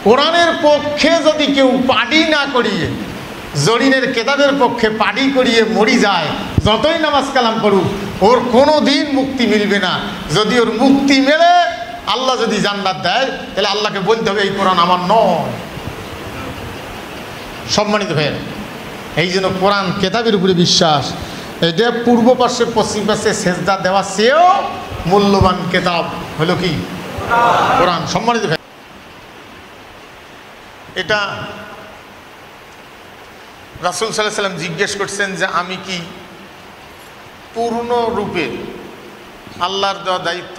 কোরআনের পক্ষে যদি কেউ পাডি না করিয়ে জরিনের কেতাবের পক্ষে পাডি করিয়ে মরি যায়, যতই নামাজ কালাম করুক, ওর কোনো দিন মুক্তি মিলবে না। যদি ওর মুক্তি মেলে, আল্লাহ যদি জান্নাত দেয়, তাহলে আল্লাহকে বলতে হবে এই কোরআন আমার নয়। সম্মানিত ভাইয়েরা, এই জন্য কোরআন কেতাবের উপরে বিশ্বাস, এটা পূর্ব পার্শ্বে পশ্চিম পার্শ্বে সেজদা দেওয়া চেয়েও মূল্যবান কেতাব হলো কি কোরআন। সম্মানিত ভাই, এটা রাসূল সাল্লাল্লাহু আলাইহি ওয়াসাল্লাম জিজ্ঞেস করছেন যে আমি কি পূর্ণরূপে আল্লাহর দেওয়া দায়িত্ব,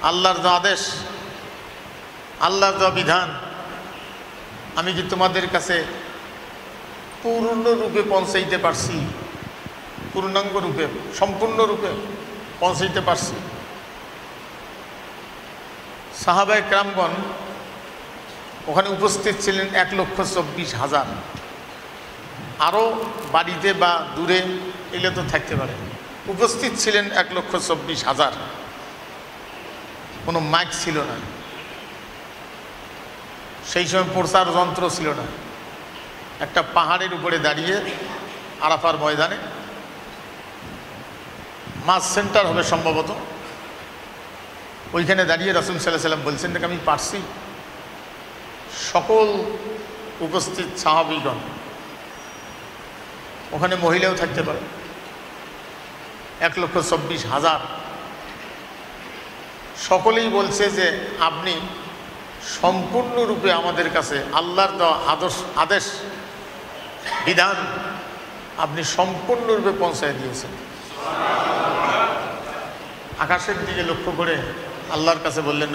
আল্লাহর দেওয়া আদেশ, আল্লাহর দেওয়া বিধান আমি কি তোমাদের কাছে পূর্ণরূপে পৌঁছাইতে পারছি, পূর্ণাঙ্গ রূপে সম্পূর্ণরূপে পৌঁছাইতে পারছি? সাহাবায়ে কেরামগণ ওখানে উপস্থিত ছিলেন 1,24,000। আরও বাড়িতে বা দূরে এলে তো থাকতে পারে। উপস্থিত ছিলেন 1,24,000। কোনো মাইক ছিল না, সেই সময় প্রচার যন্ত্র ছিল না। একটা পাহাড়ের উপরে দাঁড়িয়ে আরাফার ময়দানে, মাস সেন্টার হবে সম্ভবত, ওইখানে দাঁড়িয়ে রাসূল সাল্লাল্লাহু আলাইহি ওয়াসাল্লাম বলছেন যে আমি পারছি। সকল উপস্থিত সাহাবীগণ, ওখানে মহিলাও থাকতে পারে, 1,24,000 সকলেই বলছে যে আপনি সম্পূর্ণরূপে আমাদের কাছে আল্লাহর দেওয়া আদেশ বিধান আপনি সম্পূর্ণরূপে পৌঁছায় দিয়েছেন। আকাশের দিকে লক্ষ্য করে আল্লাহর কাছে বললেন,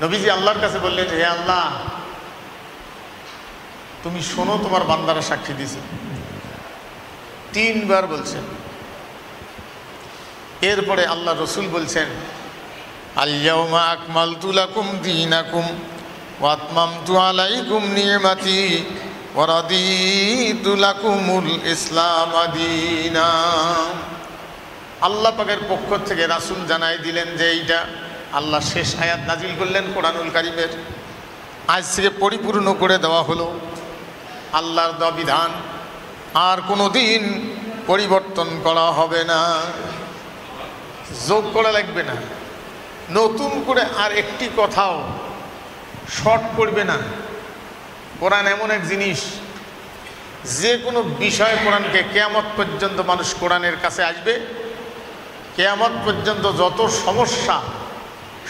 নবীজি আল্লাহর কাছে বললেন, হে আল্লাহ, তুমি শোনো, তোমার বান্দারা সাক্ষী দিয়েছে। 3 বার বলছেন। এরপরে আল্লাহ রসুল বলছেন, আল-ইয়াওমা আকমালতু লাকুম দীনাকুম ওয়া আতমামতু আলাইকুম নি'মাতি ওয়া রাদিতু লাকুমুল ইসলাম দীনা। আল্লাহ পাকের পক্ষ থেকে রাসূল জানাই দিলেন যে এইটা আল্লাহ শেষ আয়াত নাজিল করলেন কোরআনুল কারীমের। আজ থেকে পরিপূর্ণ করে দেওয়া হলো আল্লাহর দেওয়া বিধান, আর কোনো দিন পরিবর্তন করা হবে না, যোগ করা লাগবে না, নতুন করে আর একটি কথাও শর্ট করবে না। কোরআন এমন এক জিনিস, যে কোনো বিষয় কোরআনকে কিয়ামত পর্যন্ত মানুষ কোরআনের কাছে আসবে, কিয়ামত পর্যন্ত যত সমস্যা,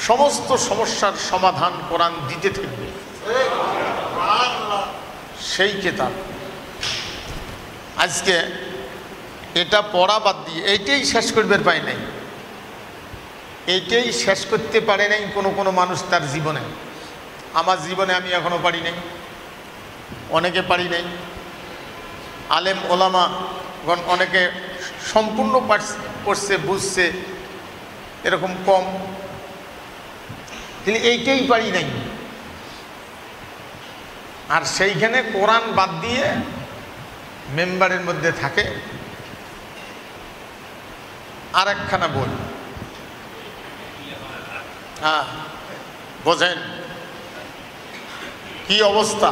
সমস্ত সমস্যার সমাধান কোরআন দিতে থাকবে। সেই কিতাব আজকে এটা পড়া বাদ দিয়ে এইটাই শেষ করবে পায় নাই, এইটাই শেষ করতে পারে নাই কোনো মানুষ তার জীবনে। আমার জীবনে আমি এখনো পারি নাই, অনেকে পারি নাই। আলেম ওলামাগণ অনেকে সম্পূর্ণ পড়ছে, বুঝছে, এরকম কম। তিনি এইটাই পারি নাই। আর সেইখানে কোরআন বাদ দিয়ে মেম্বারের মধ্যে থাকে আর একখানা বই। হ্যাঁ, বোঝেন কি অবস্থা।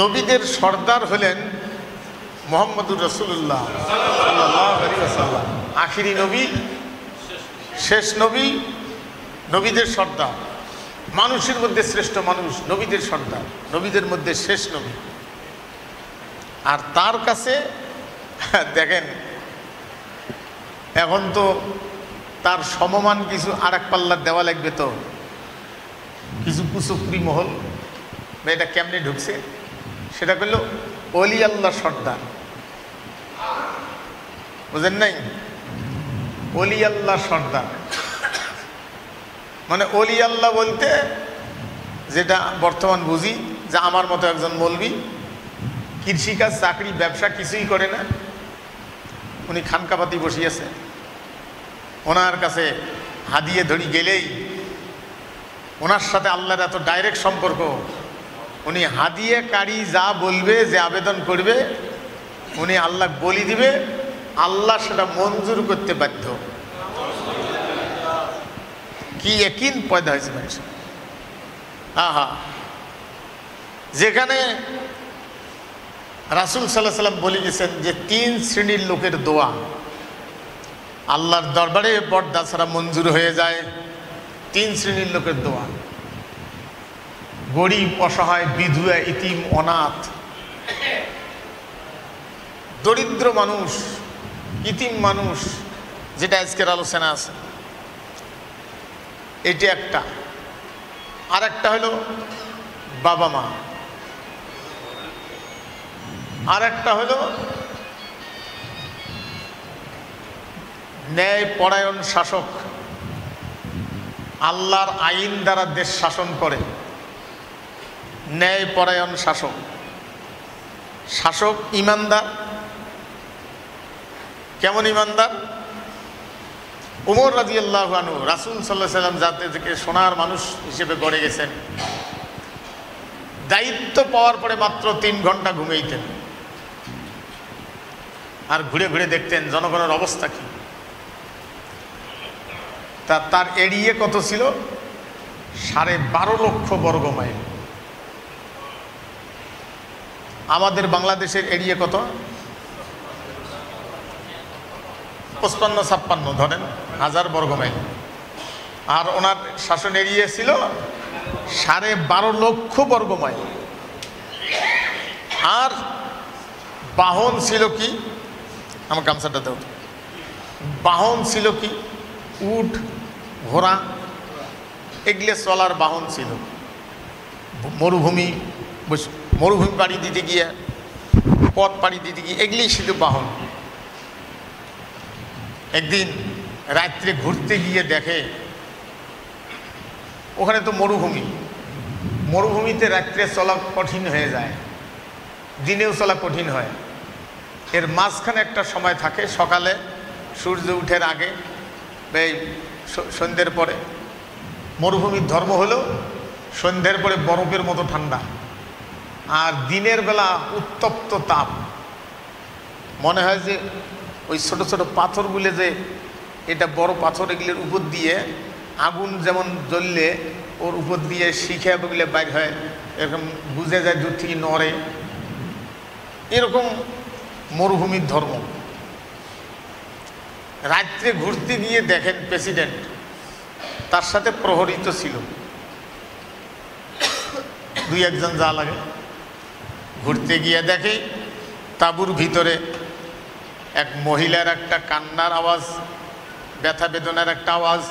নবীদের সর্দার হলেন মুহাম্মদুর রাসূলুল্লাহ সাল্লাল্লাহু আলাইহি ওয়াসাল্লাম, আখিরি নবী, শেষ নবী, নবীদের সর্দার। মানুষের মধ্যে শ্রেষ্ঠ মানুষ, নবীদের সর্দার, নবীদের মধ্যে শেষ নবী। আর তার কাছে দেখেন, এখন তো তার সমমান কিছু আর এক পাল্লার দেওয়া লাগবে, তো কিছু কুচক্রি মহল এটা কেমনে ঢুকছে, সেটা করল অলি আল্লাহ সর্দার। বুঝেন নাই? অলি আল্লাহ সর্দার মানে অলি আল্লাহ বলতে যেটা বর্তমান বুঝি, যে আমার মতো একজন মৌলবি, কৃষিকাজ, চাকরি, ব্যবসা কিছুই করে না, উনি খানকাপাতি বসিয়েছে, ওনার কাছে হাদিয়ে ধরি গেলেই ওনার সাথে আল্লাহর এত ডাইরেক্ট সম্পর্ক, উনি হাদিয়ে কারি যা বলবে, যে আবেদন করবে, উনি আল্লাহ বলি দিবে, আল্লাহ সেটা মঞ্জুর করতে বাধ্য। কি ইয়াকিন পয়দা হয়েছে মানুষের। আহা, যেখানে রাসূল সাল্লাল্লাহু আলাইহি সাল্লাম বলে গেছেন যে 3 শ্রেণীর লোকের দোয়া আল্লাহর দরবারে পর্দা ছাড়া মঞ্জুর হয়ে যায়। 3 শ্রেণীর লোকের দোয়া: গরিব, অসহায়, বিধবা, ইতিম, অনাথ, দরিদ্র মানুষ, ইতিম মানুষ, যেটা আজকের আলোচনা আছে, এটি একটা। আর একটা হলো বাবা মা, আর একটা হলো ন্যায় পরায়ণ শাসক, আল্লাহর আইন দ্বারা দেশ শাসন করে, ন্যায় পরায়ণ শাসক। শাসক ইমানদার। কেমন ইমানদার? উমর রাদিয়াল্লাহু আনহু রাসূল সাল্লাল্লাহু আলাইহি সাল্লাম যাদেরকে সোনার মানুষ হিসেবে গড়ে গেছেন, দায়িত্ব পাওয়ার পরে মাত্র 3 ঘন্টা ঘুমাইতেন, আর ঘুরে ঘুরে দেখতেন জনগণের অবস্থা কি। তার এরিয়া কত ছিল? 12.5 লক্ষ বর্গ মাইল। আমাদের বাংলাদেশের এরিয়া কত? 55-56 ধরেন হাজার বর্গ মাইল। আর ওনার শাসন এরিয়া ছিল 12.5 লক্ষ বর্গ মাইল। আর বাহন ছিল কি? আমার গামছাটা দাও। বাহন ছিল কি? উট, ঘোড়া, এগুলো চলার বাহন ছিল। মরুভূমি পাড়ি দিতে গিয়ে, পথ পাড়ি দিতে গিয়ে এগুলি ছিল বাহন। একদিন রাত্রে ঘুরতে গিয়ে দেখে ওখানে তো মরুভূমিতে রাত্রে চলা কঠিন হয়ে যায়, দিনেও চলা কঠিন হয়। এর মাঝখানে একটা সময় থাকে, সকালে সূর্য উঠের আগে, এই সন্ধ্যের পরে। মরুভূমির ধর্ম হলো সন্ধ্যের পরে বরফের মতো ঠান্ডা, আর দিনের বেলা উত্তপ্ত তাপ। মনে হয় যে ওই ছোট ছোট পাথরগুলো, যে এটা বড় পাথর, এগুলোর উপর দিয়ে আগুন যেমন জ্বললে ওর উপর দিয়ে শিখে ওগুলো বাইর হয়, এরকম বুঝে যায় দূর থেকে নড়ে। এরকম মরুভূমির ধর্ম। রাত্রে ঘুরতে গিয়ে দেখেন প্রেসিডেন্ট, তার সাথে প্রহরিত ছিল 2-1 জন যা লাগে। ঘুরতে গিয়ে দেখে তাঁবুর ভিতরে এক মহিলার একটা কান্নার আওয়াজ, ব্যথা বেদনার একটা আওয়াজ।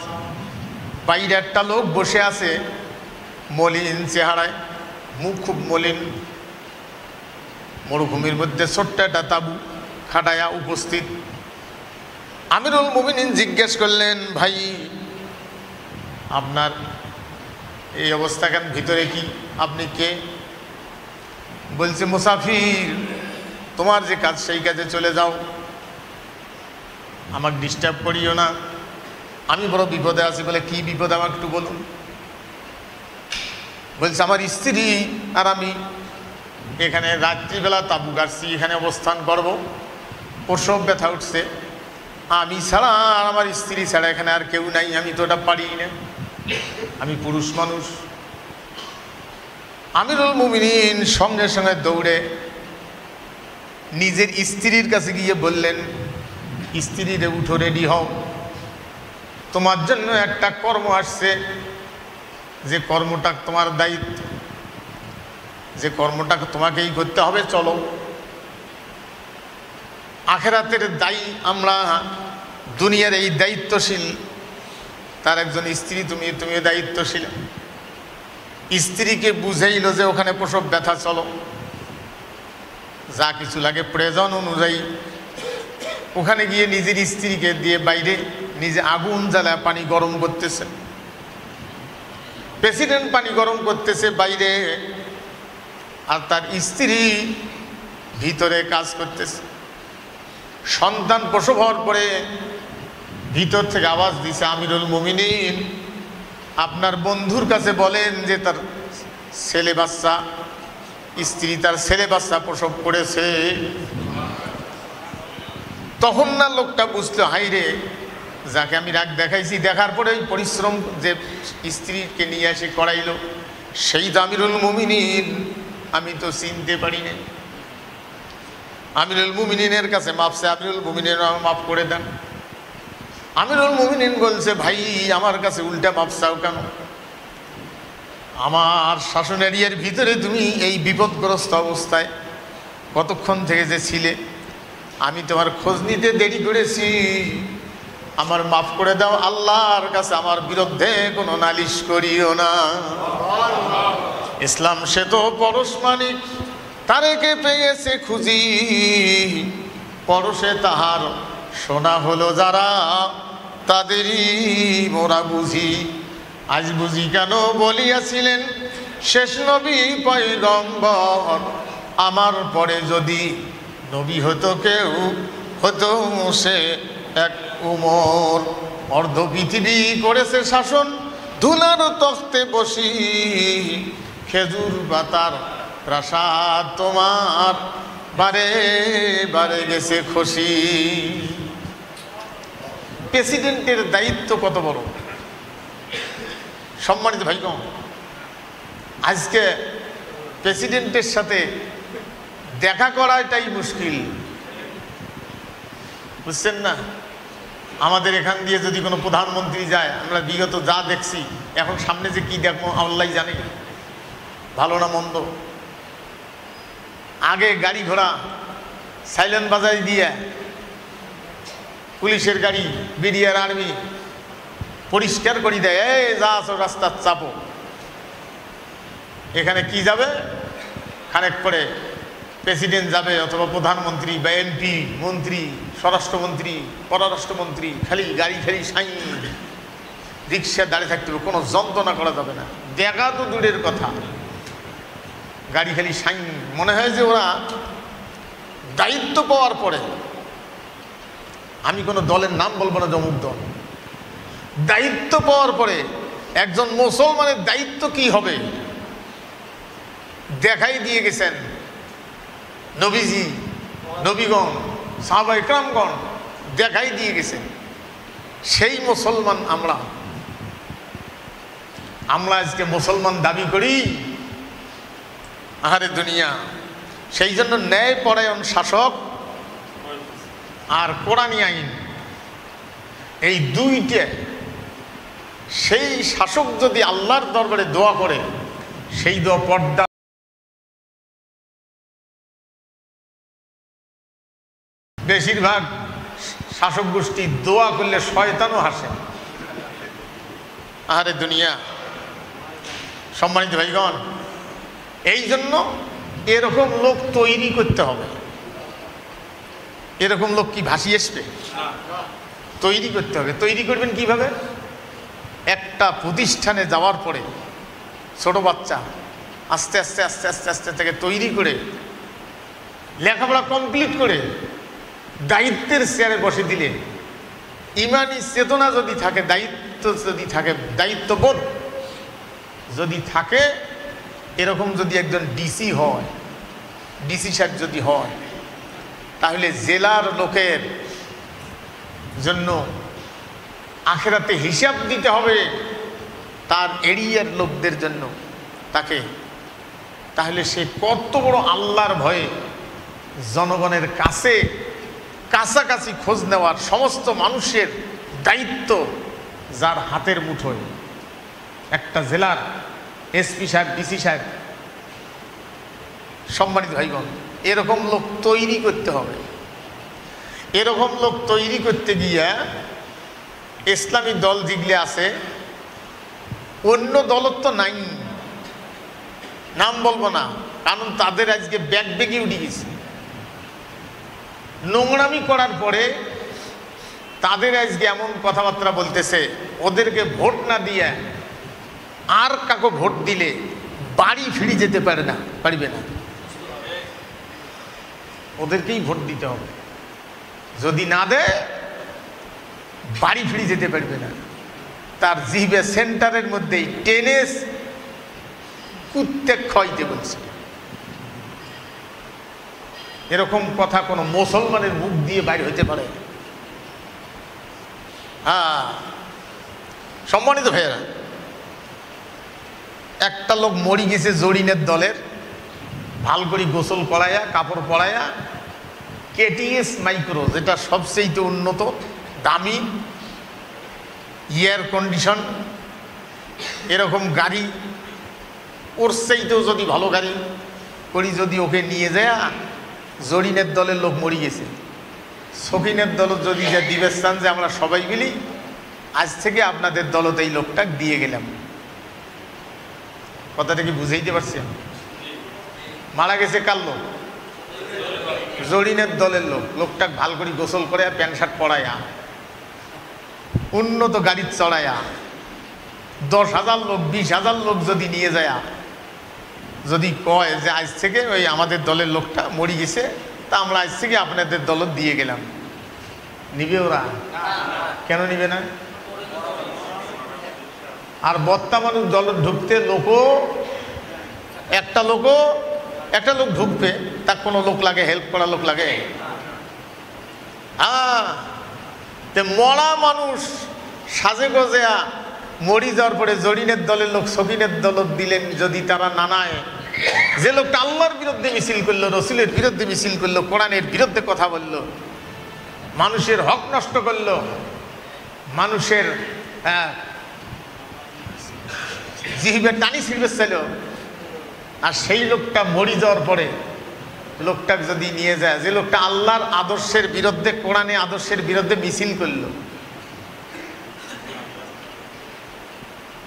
বাইরে একটা লোক বসে আছে, মলিন চেহারায়, মুখ খুব মলিন। মরুভূমির মধ্যে ছোট্ট একটা তাঁবু খাটায়া উপস্থিত। আমিরুল মুমিনিন জিজ্ঞেস করলেন, ভাই আপনার এই অবস্থা কেন? ভিতরে কি? আপনি কে? বলছে, মুসাফির, তোমার যে কাজ সেই কাজে চলে যাও, আমাকে ডিস্টার্ব করিও না, আমি বড় বিপদে আছি। বলে, কি বিপদ আমাকে একটু বলুন। বলছে, আমার স্ত্রী আর আমি এখানে রাত্রিবেলা তাঁবু গাড়ছি, এখানে অবস্থান করব, প্রসব ব্যথা উঠছে, আমি ছাড়া আর আমার স্ত্রী ছাড়া এখানে আর কেউ নাই, আমি তো ওটা পারি না, আমি পুরুষ মানুষ। আমিরুল মুমিনিন সঙ্গে সঙ্গে দৌড়ে নিজের স্ত্রীর কাছে গিয়ে বললেন, স্ত্রীরে উঠো, রেডি হও, তোমার জন্য একটা কর্ম আসছে, যে কর্মটা তোমার দায়িত্ব, যে কর্মটা তোমাকেই করতে হবে, চলো। আখেরাতের দায়ী আমরা, দুনিয়ার এই দায়িত্বশীল, তার একজন স্ত্রী, তুমিও দায়িত্বশীল। স্ত্রীকে বুঝাইল যে ওখানে প্রসব ব্যথা, চলো, যা কিছু লাগে প্রয়োজন অনুযায়ী। ওখানে গিয়ে নিজের স্ত্রীকে দিয়ে বাইরে নিজে আগুন জ্বালায় পানি গরম করতেছে। প্রেসিডেন্ট পানি গরম করতেছে বাইরে, আর তার স্ত্রী ভিতরে কাজ করতেছে। সন্তান প্রসব হওয়ার পরে ভিতর থেকে আওয়াজ দিছে, আমিরুল মুমিনিন, আপনার বন্ধুর কাছে বলেন যে তার ছেলে বাচ্চা, স্ত্রী তার ছেলে বাচ্চা প্রসব করেছে। তখন না লোকটা বুঝলো, হাইরে, যাকে আমি রাগ দেখাইছি, দেখার পরে ওই পরিশ্রম যে স্ত্রীকে নিয়ে এসে করাইল, সেই তো আমিরুল মুমিনিন, আমি তো চিনতে পারি না। আমিরুল মুমিনিনের কাছে মাপছে, আমিরুল মুমিনিন মাফ করে দেন। আমিরুল মুমিনিন বলছে, ভাই আমার কাছে উল্টা মাপ চাও কেন? আমার শাসন এরিয়ার ভিতরে তুমি এই বিপদগ্রস্ত অবস্থায় কতক্ষণ থেকে যে ছিলে, আমি তোমার খোঁজ নিতে দেরি করেছি, আমার মাফ করে দাও। আল্লাহর কাছে আমার বিরুদ্ধে কোনো নালিশ করিও না। ইসলাম সে তো পরশ মানিক, তারেকে পেয়েছে খুঁজি, পরশে তাহার শোনা হলো যারা, তাদেরই মোরা বুঝি। আজ বুঝি কেন বলিয়াছিলেন শেষ নবী পয়গম্বর, আমার পরে যদি নবী হতো কেউ, হতো সে এক উমর। অর্ধ পৃথিবী করেছে শাসন ধুলার তখ্তে বসি, খেজুর পাতার প্রাসাদ তোমার বারে বারে গেছে খুশি। প্রেসিডেন্টের দায়িত্ব কত বড় সম্মানিত ভাইগণ। আজকে প্রেসিডেন্টের সাথে দেখা করাটাই মুশকিল, বুঝছেন না? আমাদের এখান দিয়ে যদি কোনো প্রধানমন্ত্রী যায়, আমরা বিগত যা দেখছি, এখন সামনে যে কি দেখবো আল্লাহ জানে, ভালো না মন্দ। আগে গাড়ি ঘোড়া সাইলেন্ট বাজাই দিয়ে পুলিশের গাড়ি, বিডিআর আর্মি পরিষ্কার করে দেয়, এই যা আছো রাস্তার চাপো। এখানে কি যাবে? খানেক পরে প্রেসিডেন্ট যাবে, অথবা প্রধানমন্ত্রী বা এমপি, মন্ত্রী, স্বরাষ্ট্রমন্ত্রী, পররাষ্ট্রমন্ত্রী, খালি গাড়ি খালি সাই, রিক্সা দাঁড়িয়ে থাকতে হবে, কোনো যন্ত্রণা করা যাবে না। দেখা তো দূরের কথা, গাড়ি খালি সাই। মনে হয় যে ওরা দায়িত্ব পাওয়ার পরে, আমি কোনো দলের নাম বলবো না, জমুক দল, দায়িত্ব পাওয়ার পরে একজন মুসলমানের দায়িত্ব কি হবে দেখাই দিয়ে গেছেন নবীজি, নবীগণ, সাহাবা ইকরামগণ দেখাই দিয়ে গেছেন। সেই মুসলমান আমরা আজকে মুসলমান দাবি করি। আহারে দুনিয়া। সেই জন্য ন্যায়পরায়ণ শাসক আর কোরআনী আইন, এই দুইটা, সেই শাসক যদি আল্লাহর দরবারে দোয়া করে, সেই দোয়া পর্দা। বেশিরভাগ শাসক গোষ্ঠী দোয়া করলে শয়তানও হাসে। আহারে দুনিয়া। সম্মানিত ভাইগণ, এই জন্য এরকম লোক তৈরি করতে হবে। এরকম লোক কি ভাসিয়ে আসবে? তৈরি করতে হবে। তৈরি করবেন কিভাবে? একটা প্রতিষ্ঠানে যাওয়ার পরে ছোট বাচ্চা আস্তে আস্তে আস্তে আস্তে আস্তে থেকে তৈরি করে, লেখাপড়া কমপ্লিট করে দায়িত্বের চেয়ারে বসে দিলে, ইমানি চেতনা যদি থাকে, দায়িত্ব যদি থাকে, দায়িত্ববোধ যদি থাকে, এরকম যদি একজন ডিসি হয়, ডিসি সাহেব যদি হয়, তাহলে জেলার লোকের জন্য আখেরাতে হিসাব দিতে হবে তার এরিয়ার লোকদের জন্য তাকে। তাহলে সে কত বড় আল্লাহর ভয়ে জনগণের কাছে কাছাকাছি খোঁজ নেওয়ার সমস্ত মানুষের দায়িত্ব যার হাতের মুঠোয়। একটা জেলার এসপি সাহেব, ডিসি সাহেব। সম্মানিত ভাইগণ, এরকম লোক তৈরি করতে হবে। এরকম লোক তৈরি করতে গিয়ে ইসলামী দল যেগুলি আছে, অন্য দলত তো নাই, নাম বলবো না, কারণ তাদের আজকে ব্যাগ বেগে উঠে গেছে। নোংরামি করার পরে তাদের আজকে এমন কথাবার্তা বলতেছে, ওদেরকে ভোট না দিয়ে আর কাকে ভোট দিলে বাড়ি ফিরে যেতে পারবে না, ওদেরকেই ভোট দিতে হবে। যদি না দেয় বাড়ি ফিরে যেতে পারবে না। তার জিহ্বা সেন্টারের মধ্যেই টেনেস কুত্তে খাইতে বলছে। এরকম কথা কোনো মুসলমানের মুখ দিয়ে বাইরে হইতে পারে? হ্যাঁ, সম্মানিত ভাইয়েরা, একটা লোক মরি গেছে জরিনের দলের, ভাল করে গোসল করাইয়া কাপড় পরাইয়া কেটিএস মাইক্রো, যেটা সবচেয়ে উন্নত দামি এয়ার কন্ডিশন এরকম গাড়ি, ওর চাইতেও যদি ভালো গাড়ি করি যদি ওকে নিয়ে যায়, জরিনের দলের লোক মরি গেছে, শৌখিনের দল যদি যা দিবে চান যে আমরা সবাই মিলি আজ থেকে আপনাদের দলত এই লোকটা দিয়ে গেলাম। কথাটা কি বুঝাইতে পারছেন? মারা গেছে কার লোক? জরিনের দলের লোক। লোকটা ভাল করে গোসল করে প্যান্ট শার্ট পরাইয়া উন্নত গাড়ি চড়াইয়া 10,000 লোক 20,000 লোক যদি নিয়ে যায়, যদি কয় যে আজ থেকে ওই আমাদের দলের লোকটা মরি গেছে, তা আমরা আজ থেকে আপনাদের দলত দিয়ে গেলাম, নিবে ওরা? কেন নিবে না? আর বত্তা মানুষ দল ঢুকতে একটা লোক ঢুকবে, তার কোনো লোক লাগে, হেল্প করা লোক লাগে? হ্যাঁ, মরা মানুষ সাজে গজে মরি যাওয়ার পরে জরিনের দলের লোক শৌখিনের দলত দিলেন, যদি তারা নানায়, যে লোকটা আল্লাহর বিরুদ্ধে মিছিল করলো, রসুলের বিরুদ্ধে মিছিল করলো, কোরআনের বিরুদ্ধে কথা বলল, মানুষের হক নষ্ট করলো, মানুষের জিহিবের টানি ছিড়বে ছিল, আর সেই লোকটা মরি যাওয়ার পরে লোকটাকে যদি নিয়ে যায়, যে লোকটা আল্লাহর আদর্শের বিরুদ্ধে, কোরআনে আদর্শের বিরুদ্ধে মিছিল করল,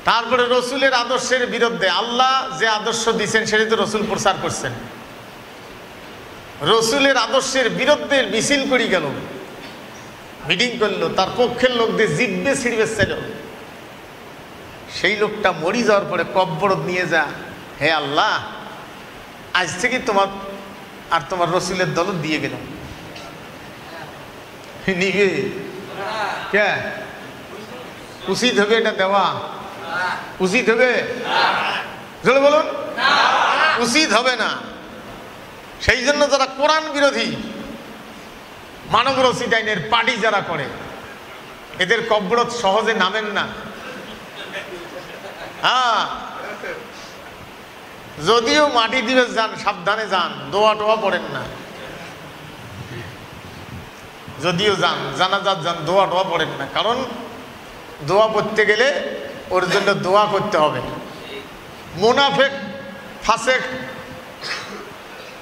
তারপরে রসুলের আদর্শের বিরুদ্ধে, আল্লাহ যে আদর্শ দিচ্ছেন সেটা তো রসুল প্রচার করছেন, রসুলের আদর্শের বিরুদ্ধে মিছিল করি গেল, মিটিং করলো, তার পক্ষের লোকদের জিব্বে ছিড়বে ছিল, সেই লোকটা মরি যাওয়ার পরে কব্বরত নিয়ে যা, হে আল্লাহ আজ থেকে তোমার আর তোমার রসুলের দলত দিয়ে গেলাম, নিবে? কে উচিত হবে এটা দেওয়া? উচিত হবে? বলুন, উচিত হবে না। সেই জন্য যারা কোরআন বিরোধী মানব রচিত আইনের পার্টি যারা করে, এদের কব্বরত সহজে নামেন না। হ্যাঁ, যদিও মাটি দিবে যান, সাবধানে যান, দোয়া টোয়া পড়েন না। যদিও যান, জানাজাত যান, দোয়া টোয়া পড়েন না, কারণ দোয়া পড়তে গেলে ওর জন্য দোয়া করতে হবে। মুনাফেক ফাসেক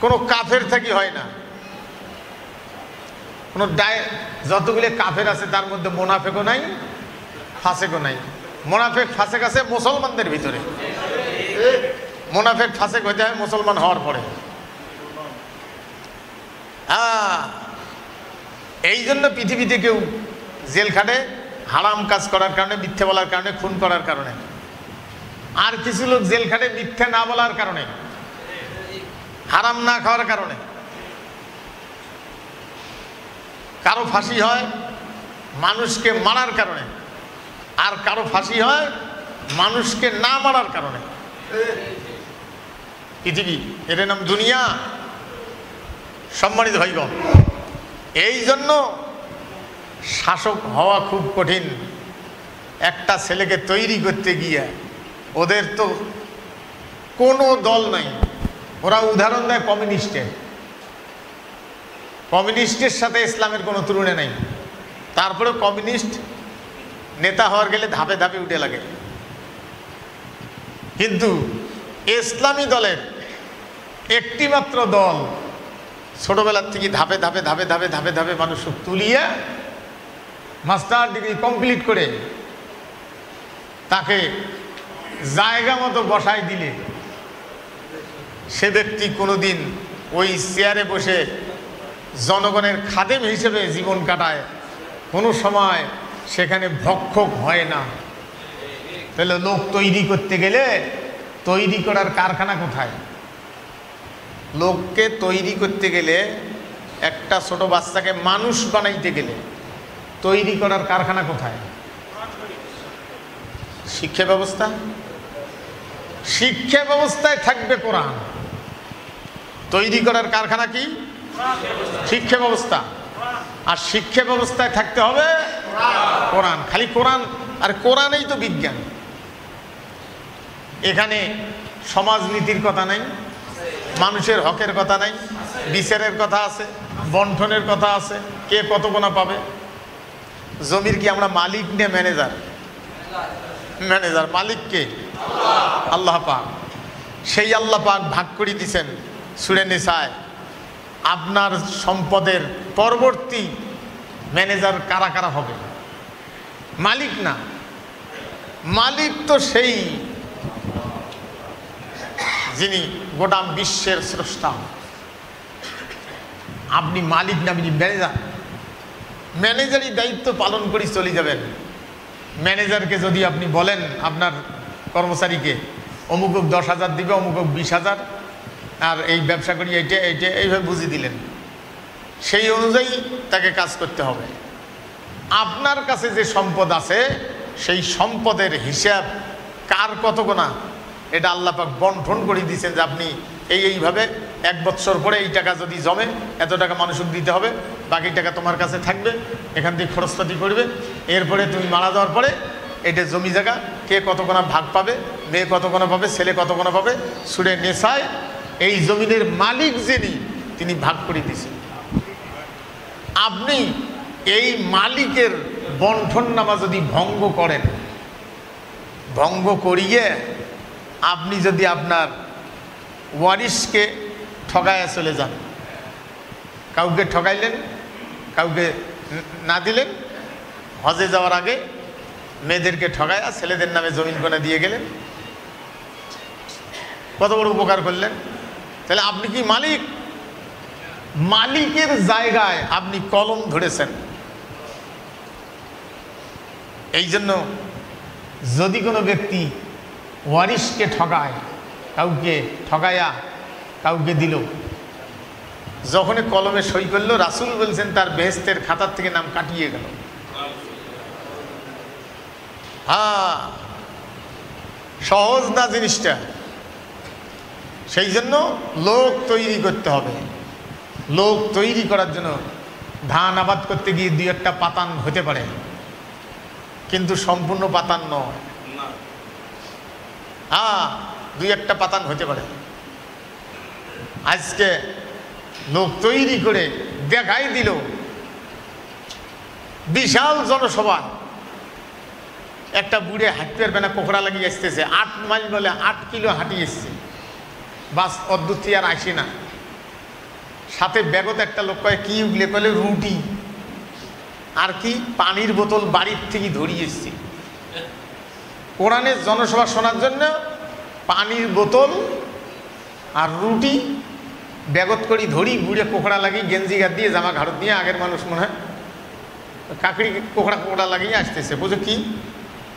কোনো কাফের থাকি হয় না, কোনো যতগুলো কাফের আছে তার মধ্যে মুনাফেকও নাই, ফাসেকও নাই। মুনাফেক ফাসেক আছে মুসলমানদের ভিতরে, মুনাফেক ফাসেক হয়ে যায় মুসলমান হওয়ার পরে। এই জন্য পৃথিবীতে কেউ জেল খাটে হারাম কাজ করার কারণে, মিথ্যে বলার কারণে, খুন করার কারণে। আর কিছু লোক জেল খাটে মিথ্যে না বলার কারণে, হারাম না খাওয়ার কারণে। কারো ফাঁসি হয় মানুষকে মারার কারণে, আর কারো ফাঁসি হয় মানুষকে না মারার কারণে। পৃথিবী, এর নাম দুনিয়া। সম্মানিত ভাইগণ, এই জন্য শাসক হওয়া খুব কঠিন। একটা ছেলেকে তৈরি করতে গিয়ে, ওদের তো কোনো দল নাই, ওরা উদাহরণ দেয় কমিউনিস্টের। কমিউনিস্টের সাথে ইসলামের কোনো তুলনা নেই। তারপরে কমিউনিস্ট নেতা হওয়ার গেলে ধাপে ধাপে উঠে লাগে, কিন্তু ইসলামী দলের একটি মাত্র দল ছোটবেলার থেকে ধাপে ধাপে ধাপে ধাপে ধাপে ধাপে মানুষ তুলিয়ে মাস্টার ডিগ্রি কমপ্লিট করে তাকে জায়গা মতো বসায় দিলে সে ব্যক্তি কোনোদিন ওই চেয়ারে বসে জনগণের খাদেম হিসেবে জীবন কাটায়, কোনো সময় সেখানে ভক্ষক হয় না। তাহলে লোক তৈরি করতে গেলে তৈরি করার কারখানা কোথায়? লোককে তৈরি করতে গেলে, একটা ছোট বাচ্চাকে মানুষ বানাইতে গেলে তৈরি করার কারখানা কোথায়? শিক্ষা ব্যবস্থা। শিক্ষা ব্যবস্থায় থাকবে কোরআন, তৈরি করার কারখানা কি? শিক্ষা ব্যবস্থা। আর শিক্ষা ব্যবস্থায় থাকতে হবে কোরআন, খালি কোরআন। আর কোরআনেই তো বিজ্ঞান। এখানে সমাজনীতির কথা নাই, মানুষের হকের কথা নাই, বিচারের কথা আছে, বন্টনের কথা আছে, কে কত গোনা পাবে। জমির কি আমরা মালিক নে ম্যানেজার? ম্যানেজার। মালিক কে? আল্লাহ পাক। সেই আল্লাহ পাক ভাগ করে দিয়েছেন সূরা নিসায়, আপনার সম্পদের পরবর্তী ম্যানেজার কারা কারা হবে। মালিক না, মালিক তো সেই যিনি গোটা বিশ্বের স্রষ্টা। আপনি মালিক না, আপনি ম্যানেজার। ম্যানেজারই দায়িত্ব পালন করে চলে যাবেন। ম্যানেজারকে যদি আপনি বলেন আপনার কর্মচারীকে অমুক 10,000 দিবে, অমুক 20,000, আর এই ব্যবসা করি এইটা এইটা, এইভাবে বুঝিয়ে দিলেন, সেই অনুযায়ী তাকে কাজ করতে হবে। আপনার কাছে যে সম্পদ আছে সেই সম্পদের হিসাব কার কত গোনা এটা আল্লাহ পাক বন্টন করে দিয়েছেন যে আপনি এইভাবে 1 বছর পরে এই টাকা যদি জমে এত টাকা মানুষকে দিতে হবে, বাকি টাকা তোমার কাছে থাকবে, এখান থেকে খরচপাতি করবে। এরপরে তুমি মারা যাওয়ার পরে এটা জমি জায়গা কে কত গোনা ভাগ পাবে, মেয়ে কত গোনা পাবে, ছেলে কত গোনা পাবে, সূরা নিসায় এই জমিনের মালিক যিনি তিনি ভাগ করে দিয়েছেন। আপনি এই মালিকের বন্টননামা যদি ভঙ্গ করেন, ভঙ্গ করিয়ে আপনি যদি আপনার ওয়ারিশকে ঠকায়া চলে যান, কাউকে ঠকাইলেন, কাউকে না দিলেন, হজে যাওয়ার আগে মেয়েদেরকে ঠকায়া ছেলেদের নামে জমিন কোনা দিয়ে গেলেন, কত বড় উপকার করলেন। তাহলে আপনি কি মালিক? মালিকের জায়গায় আপনি কলম ধরেছেন। এই জন্য যদি কোনো ব্যক্তি ওয়ারিশকে ঠকায়, কাউকে ঠকায়া কাউকে দিল, যখনই কলমে সই করলো রাসূল বলছেন তার বেহেশতের খাতার থেকে নাম কাটিয়ে গেল। হ্যাঁ, সহজ না জিনিসটা। সেই জন্য লোক তৈরি করতে হবে। লোক তৈরি করার জন্য ধান আবাদ করতে গিয়ে 2-1টা পাতান হতে পারে, কিন্তু সম্পূর্ণ পাতান নয়। হ্যাঁ, 2-1টা পাতান হতে পারে। আজকে লোক তৈরি করে দেখাই দিল বিশাল জনসভা, একটা বুড়ে হাঁটতে পারবে না, কোকড়া লাগিয়ে আসতেছে, 8 মাইল বলে 8 কিলো হাঁটি এসছে, বাস অদ্ভুত আর আসে না। সাথে ব্যাগত একটা লোক কয় কি উগলে, কলে রুটি আর কি পানির বোতল বাড়ির থেকে ধরিয়ে এসছি। কোরআনের জনসভা শোনার জন্য পানির বোতল আর রুটি ব্যাগত করি ধরি, বুড়ে কোকড়া লাগিয়ে গেঞ্জি গাদ দিয়ে জামা ঘাড়ত দিয়ে, আগের মানুষ মনে হয় কাকড়ি কোকড়া লাগিয়ে আসতেছে। বুঝো কি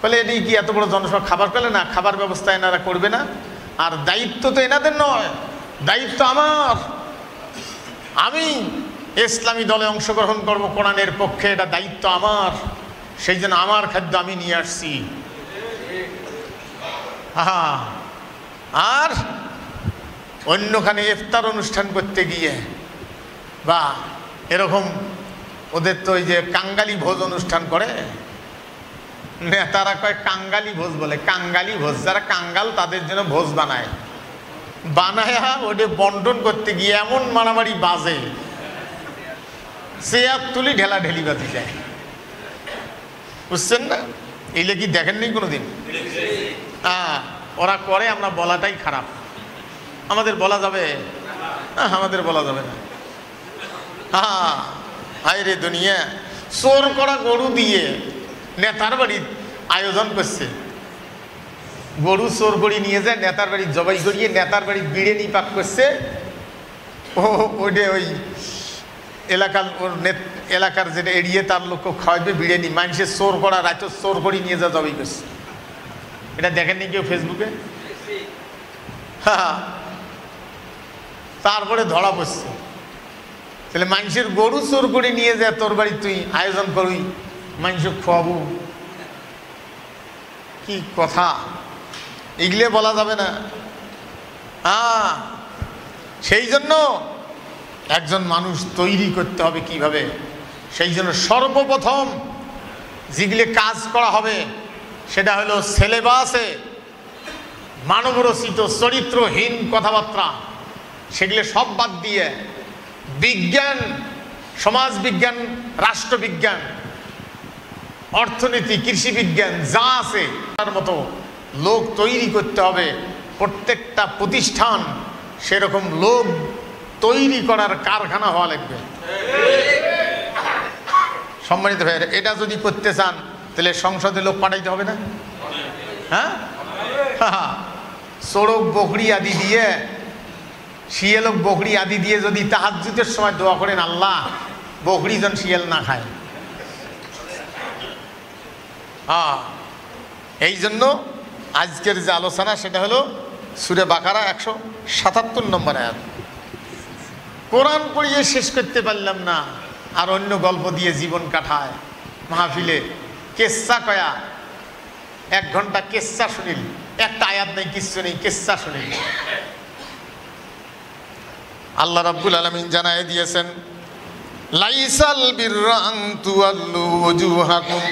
বলে, এটি কি এত বড় জনসভা খাবার পেলে না? খাবার ব্যবস্থা এনারা করবে না। আর দায়িত্ব তো এনাদের নয়, দায়িত্ব আমার। আমি ইসলামী দলে অংশগ্রহণ করব কোরআনের পক্ষে, এটা দায়িত্ব আমার। সেই জন্য আমার খাদ্য আমি নিয়ে আসছি। হ্যাঁ, আর অন্যখানে ইফতার অনুষ্ঠান করতে গিয়ে বা এরকম ওদের তো ওই যে কাঙ্গালি ভোজ অনুষ্ঠান করে, নেতারা কয় কাঙ্গালি ভোজ বলে। কাঙ্গালি ভোজ, যারা কাঙ্গাল তাদের জন্য ভোজ বানায়, বানায়া ওটা বন্টন করতে গিয়ে এমন মারামারি বাজে, চেয়ার তুলি ঢেলা ঢেলি বাজি যায়। বুঝছেন না? এইলে কি দেখেননি কোনোদিন? হ্যাঁ, ওরা করে, আমরা বলাটাই খারাপ। আমাদের বলা যাবে? আমাদের বলা যাবে না। হ্যাঁ, হায় রে দুনিয়া, চোর করা গরু দিয়ে নেতার বাড়ির আয়োজন করছে। গরু চোর করে নিয়ে যায় নেতার বাড়ি জবাই করিয়ে নেতার বাড়ি বিরিয়ানি পাক করছে। ওইটা ওই এলাকার যেটা এড়িয়ে তার লোক খাওয়াবে বিরিয়ানি, মানুষের চোর করা রাতে চোর করে নিয়ে যা জবাই করছে। এটা দেখেননি কেউ ফেসবুকে? হ্যাঁ, তারপরে ধরা পড়ছে। তাহলে মানুষের গরু চোর করে নিয়ে যায় তোর বাড়ি, তুই আয়োজন করবি, মানুষ খাওয়াবো, কি কথা? এগুলো বলা যাবে না। হ্যাঁ, সেই জন্য একজন মানুষ তৈরি করতে হবে কিভাবে? সেই জন্য সর্বপ্রথম যেগুলি কাজ করা হবে সেটা হলো সিলেবাসে মানবরচিত চরিত্রহীন কথাবার্তা, সেগুলি সব বাদ দিয়ে বিজ্ঞান, সমাজবিজ্ঞান, রাষ্ট্রবিজ্ঞান, অর্থনীতি, কৃষি বিজ্ঞান যা আছে তার মতো লোক তৈরি করতে হবে। প্রত্যেকটা প্রতিষ্ঠান সেরকম লোক তৈরি করার কারখানা হওয়া লাগবে। সম্মানিত ভাইয়েরা, এটা যদি করতে চান তাহলে সংসদে লোক পাঠাইতে হবে না? হ্যাঁ, চড়ক বকরি আদি দিয়ে, শিয়ালক বকরি আদি দিয়ে যদি তাহাজ্জুদের সময় দোয়া করেন, আল্লাহ বকরি যেন শিয়াল না খায়। এই জন্য আজকের যে আলোচনা সেটা হলো সূরা বাকারা 177 নম্বর আয়াত। কোরআন পড়িয়ে শেষ করতে পারলাম না, আর অন্য গল্প দিয়ে জীবন কাটায়। মাহফিলে কেচ্ছা কয়া 1 ঘন্টা কেচ্ছা শুনিল, একটা আয়াত নেই, কিচ্ছু নেই, কেচ্ছা শুনিল। আল্লাহ রাব্বুল আলামিন জানায় দিয়েছেন, লাইসাল বিররা আন তুওয়াল্লু ওয়াজুহাকুম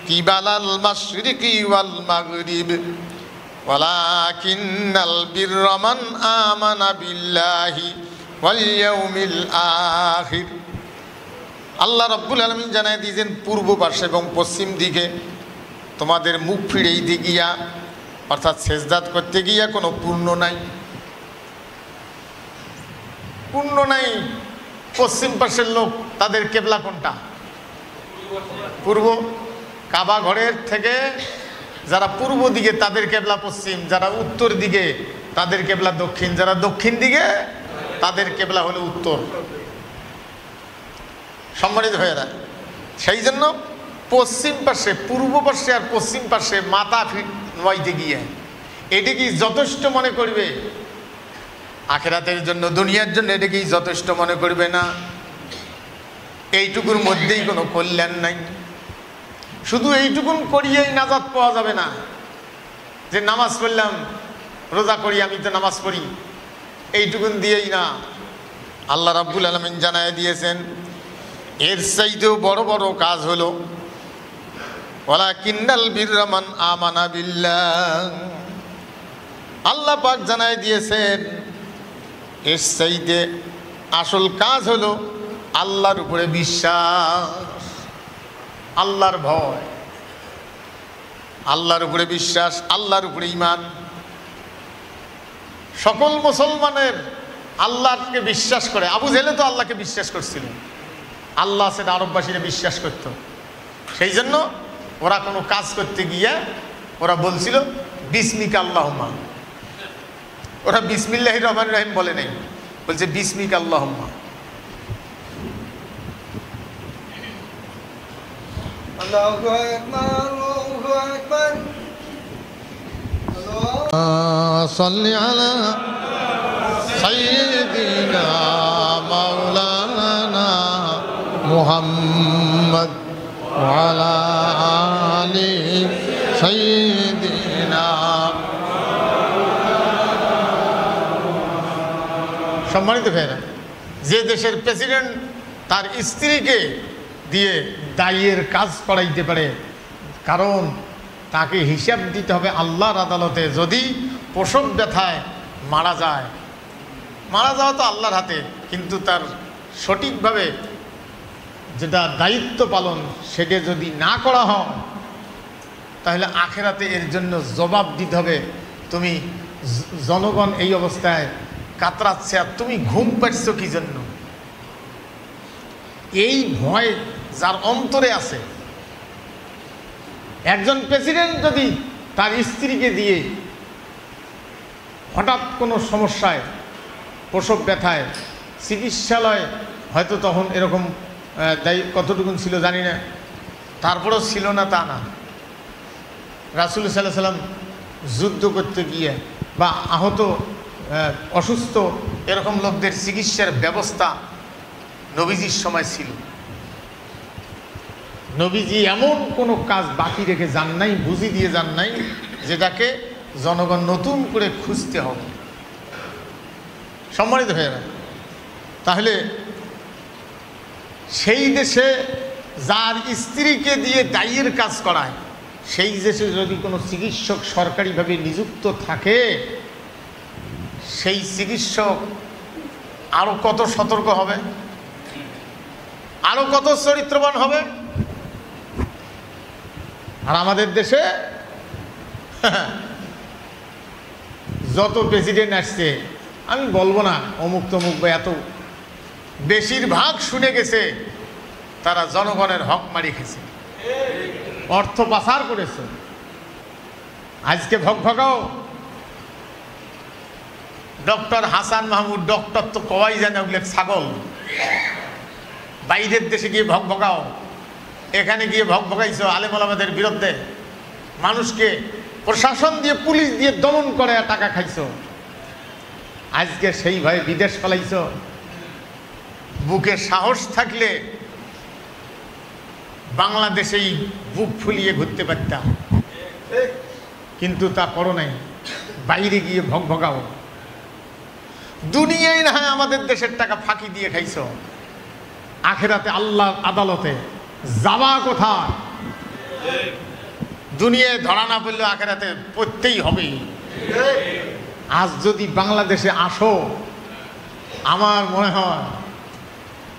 কিবালাল মাশরিকি ওয়াল মাগরিব ওয়ালাকিন্নাল বিররা মান আমানা বিল্লাহি ওয়াল ইয়াউমিল আখির। আল্লাহ রাব্বুল আলামিন জানায় দিয়েছেন, পূর্ব পার্শ্ব এবং পশ্চিম দিকে তোমাদের মুখ ফিরেই দিগিয়া, অর্থাৎ সেজদাত করতে গিয়া কোনো পূর্ণ নাই, পূর্ণ নাই। পশ্চিম পাশের লোক, তাদের কেবলা কোনটা? পূর্ব। কাবা ঘরের থেকে যারা পূর্ব দিকে তাদের কেবলা পশ্চিম, যারা উত্তর দিকে তাদের কেবলা দক্ষিণ, যারা দক্ষিণ দিকে তাদের কেবলা হলো উত্তর। সম্মানিত ভাইয়েরা, সেই জন্য পশ্চিম পাশে, পূর্ব পাশে আর পশ্চিম পাশে মাথা নোয়াইতে গিয়ে এটি কি যথেষ্ট মনে করবে? আখিরাতের জন্য, দুনিয়ার জন্য এটা কি যথেষ্ট মনে করবে না? এইটুকুর মধ্যেই কোনো কল্যাণ নাই। শুধু এইটুকুন করিয়েই নাজাত পাওয়া যাবে না, যে নামাজ পড়লাম, রোজা করি, আমি তো নামাজ পড়ি, এইটুকুন দিয়েই না। আল্লাহ রাব্বুল আলামিন জানায় দিয়েছেন, এর চাইতেও বড় বড় কাজ হলো ওয়ালাকিন্নাল বিররা মান আমানা বিল্লাহ। আল্লাহ পাক জানায় দিয়েছেন, এর চাইতে আসল কাজ হলো আল্লাহর উপরে বিশ্বাস, আল্লাহর ভয়, আল্লাহর উপরে বিশ্বাস, আল্লাহর উপরে ঈমান। সকল মুসলমানের আল্লাহকে বিশ্বাস করে। আবু জেহেল তো আল্লাহকে বিশ্বাস করছিল, আল্লাহ সেটা আরববাসীরা বিশ্বাস করত। সেই জন্য ওরা কোনো কাজ করতে গিয়ে ওরা বলছিল বিসমিকা আল্লাহুম্মা। ওরা বিসমিল্লাহির রহমানির রহিম বলে নাই, বলছে বিসমিকা আল্লাহুম্মা। আল্লাহু আকবার, আল্লাহু আকবার। সাল্লি আলা সাইয়্যিদিনা মাওলানা মুহাম্মদ ওয়া আলা আলি সাইয়্যিদিনা। সম্মানিত ভাইরা, যে দেশের প্রেসিডেন্ট তার স্ত্রীকে দিয়ে দায়ের কাজ করাইতে পারে, কারণ তাকে হিসাব দিতে হবে আল্লাহর আদালতে। যদি প্রসব ব্যথায় মারা যায়, মারা যাওয়া তো আল্লাহর হাতে, কিন্তু তার সঠিকভাবে যেটা দায়িত্ব পালন সেটা যদি না করা হয়, তাহলে আখেরাতে এর জন্য জবাব দিতে হবে। তুমি জনগণ এই অবস্থায় কাতরাচ্ছে, আর তুমি ঘুম পাচ্ছ কি জন্য? এই ভয় যার অন্তরে আছে। একজন প্রেসিডেন্ট যদি তার স্ত্রীকে দিয়ে হঠাৎ কোনো সমস্যায়, প্রসব ব্যথায়, চিকিৎসালয় হয়তো তখন এরকম কতটুকুন ছিল জানি না, তারপরেও ছিল না তা না। রাসূল সাল্লাল্লাহু আলাইহি ওয়াসাল্লাম যুদ্ধ করতে গিয়ে বা আহত, অসুস্থ এরকম লোকদের চিকিৎসার ব্যবস্থা নবীজির সময় ছিল। নবীজি এমন কোনো কাজ বাকি রেখে যান নাই, বুঝি দিয়ে যান নাই, যেটাকে জনগণ নতুন করে খুঁজতে হবে। সম্মানিত ভাইয়েরা, তাহলে সেই দেশে যার স্ত্রীকে দিয়ে দায়ের কাজ করায়, সেই দেশে যদি কোনো চিকিৎসক সরকারিভাবে নিযুক্ত থাকে, সেই চিকিৎসক আরো কত সতর্ক হবে, আরো কত চরিত্রবান হবে। আর আমাদের দেশে যত প্রেসিডেন্ট আসছে, আমি বলবো না অমুক তমুক বা এত, বেশিরভাগ শুনে গেছে তারা জনগণের হক মারি খেয়েছে, অর্থ পাচার করেছে। আজকে ভগভগাও ডক্টর হাসান মাহমুদ, ডক্টর তো কওয়াই জানে ওগুলো ছাগল। বাইরের দেশে গিয়ে ভগভগাও, এখানে গিয়ে ভগভগাইছো আলেম ওলামাদের বিরুদ্ধে, মানুষকে প্রশাসন দিয়ে পুলিশ দিয়ে দমন করে টাকা খাইছো। আজকে সেই ভয়ে বিদেশ ফেলাইছো। বুকে সাহস থাকলে বাংলাদেশেই বুক ফুলিয়ে ঘুরতে পারতাম, কিন্তু তা করো নাই, বাইরে গিয়ে ভগভগাও। দুনিয়ায় না হয় আমাদের দেশের টাকা ফাঁকি দিয়ে খাইছো, আখেরাতে আল্লাহর আদালতে যাওয়া কোথায়? দুনিয়ায় ধরা না পড়লে আখেরাতে পড়তেই হবে। আজ যদি বাংলাদেশে আসো, আমার মনে হয়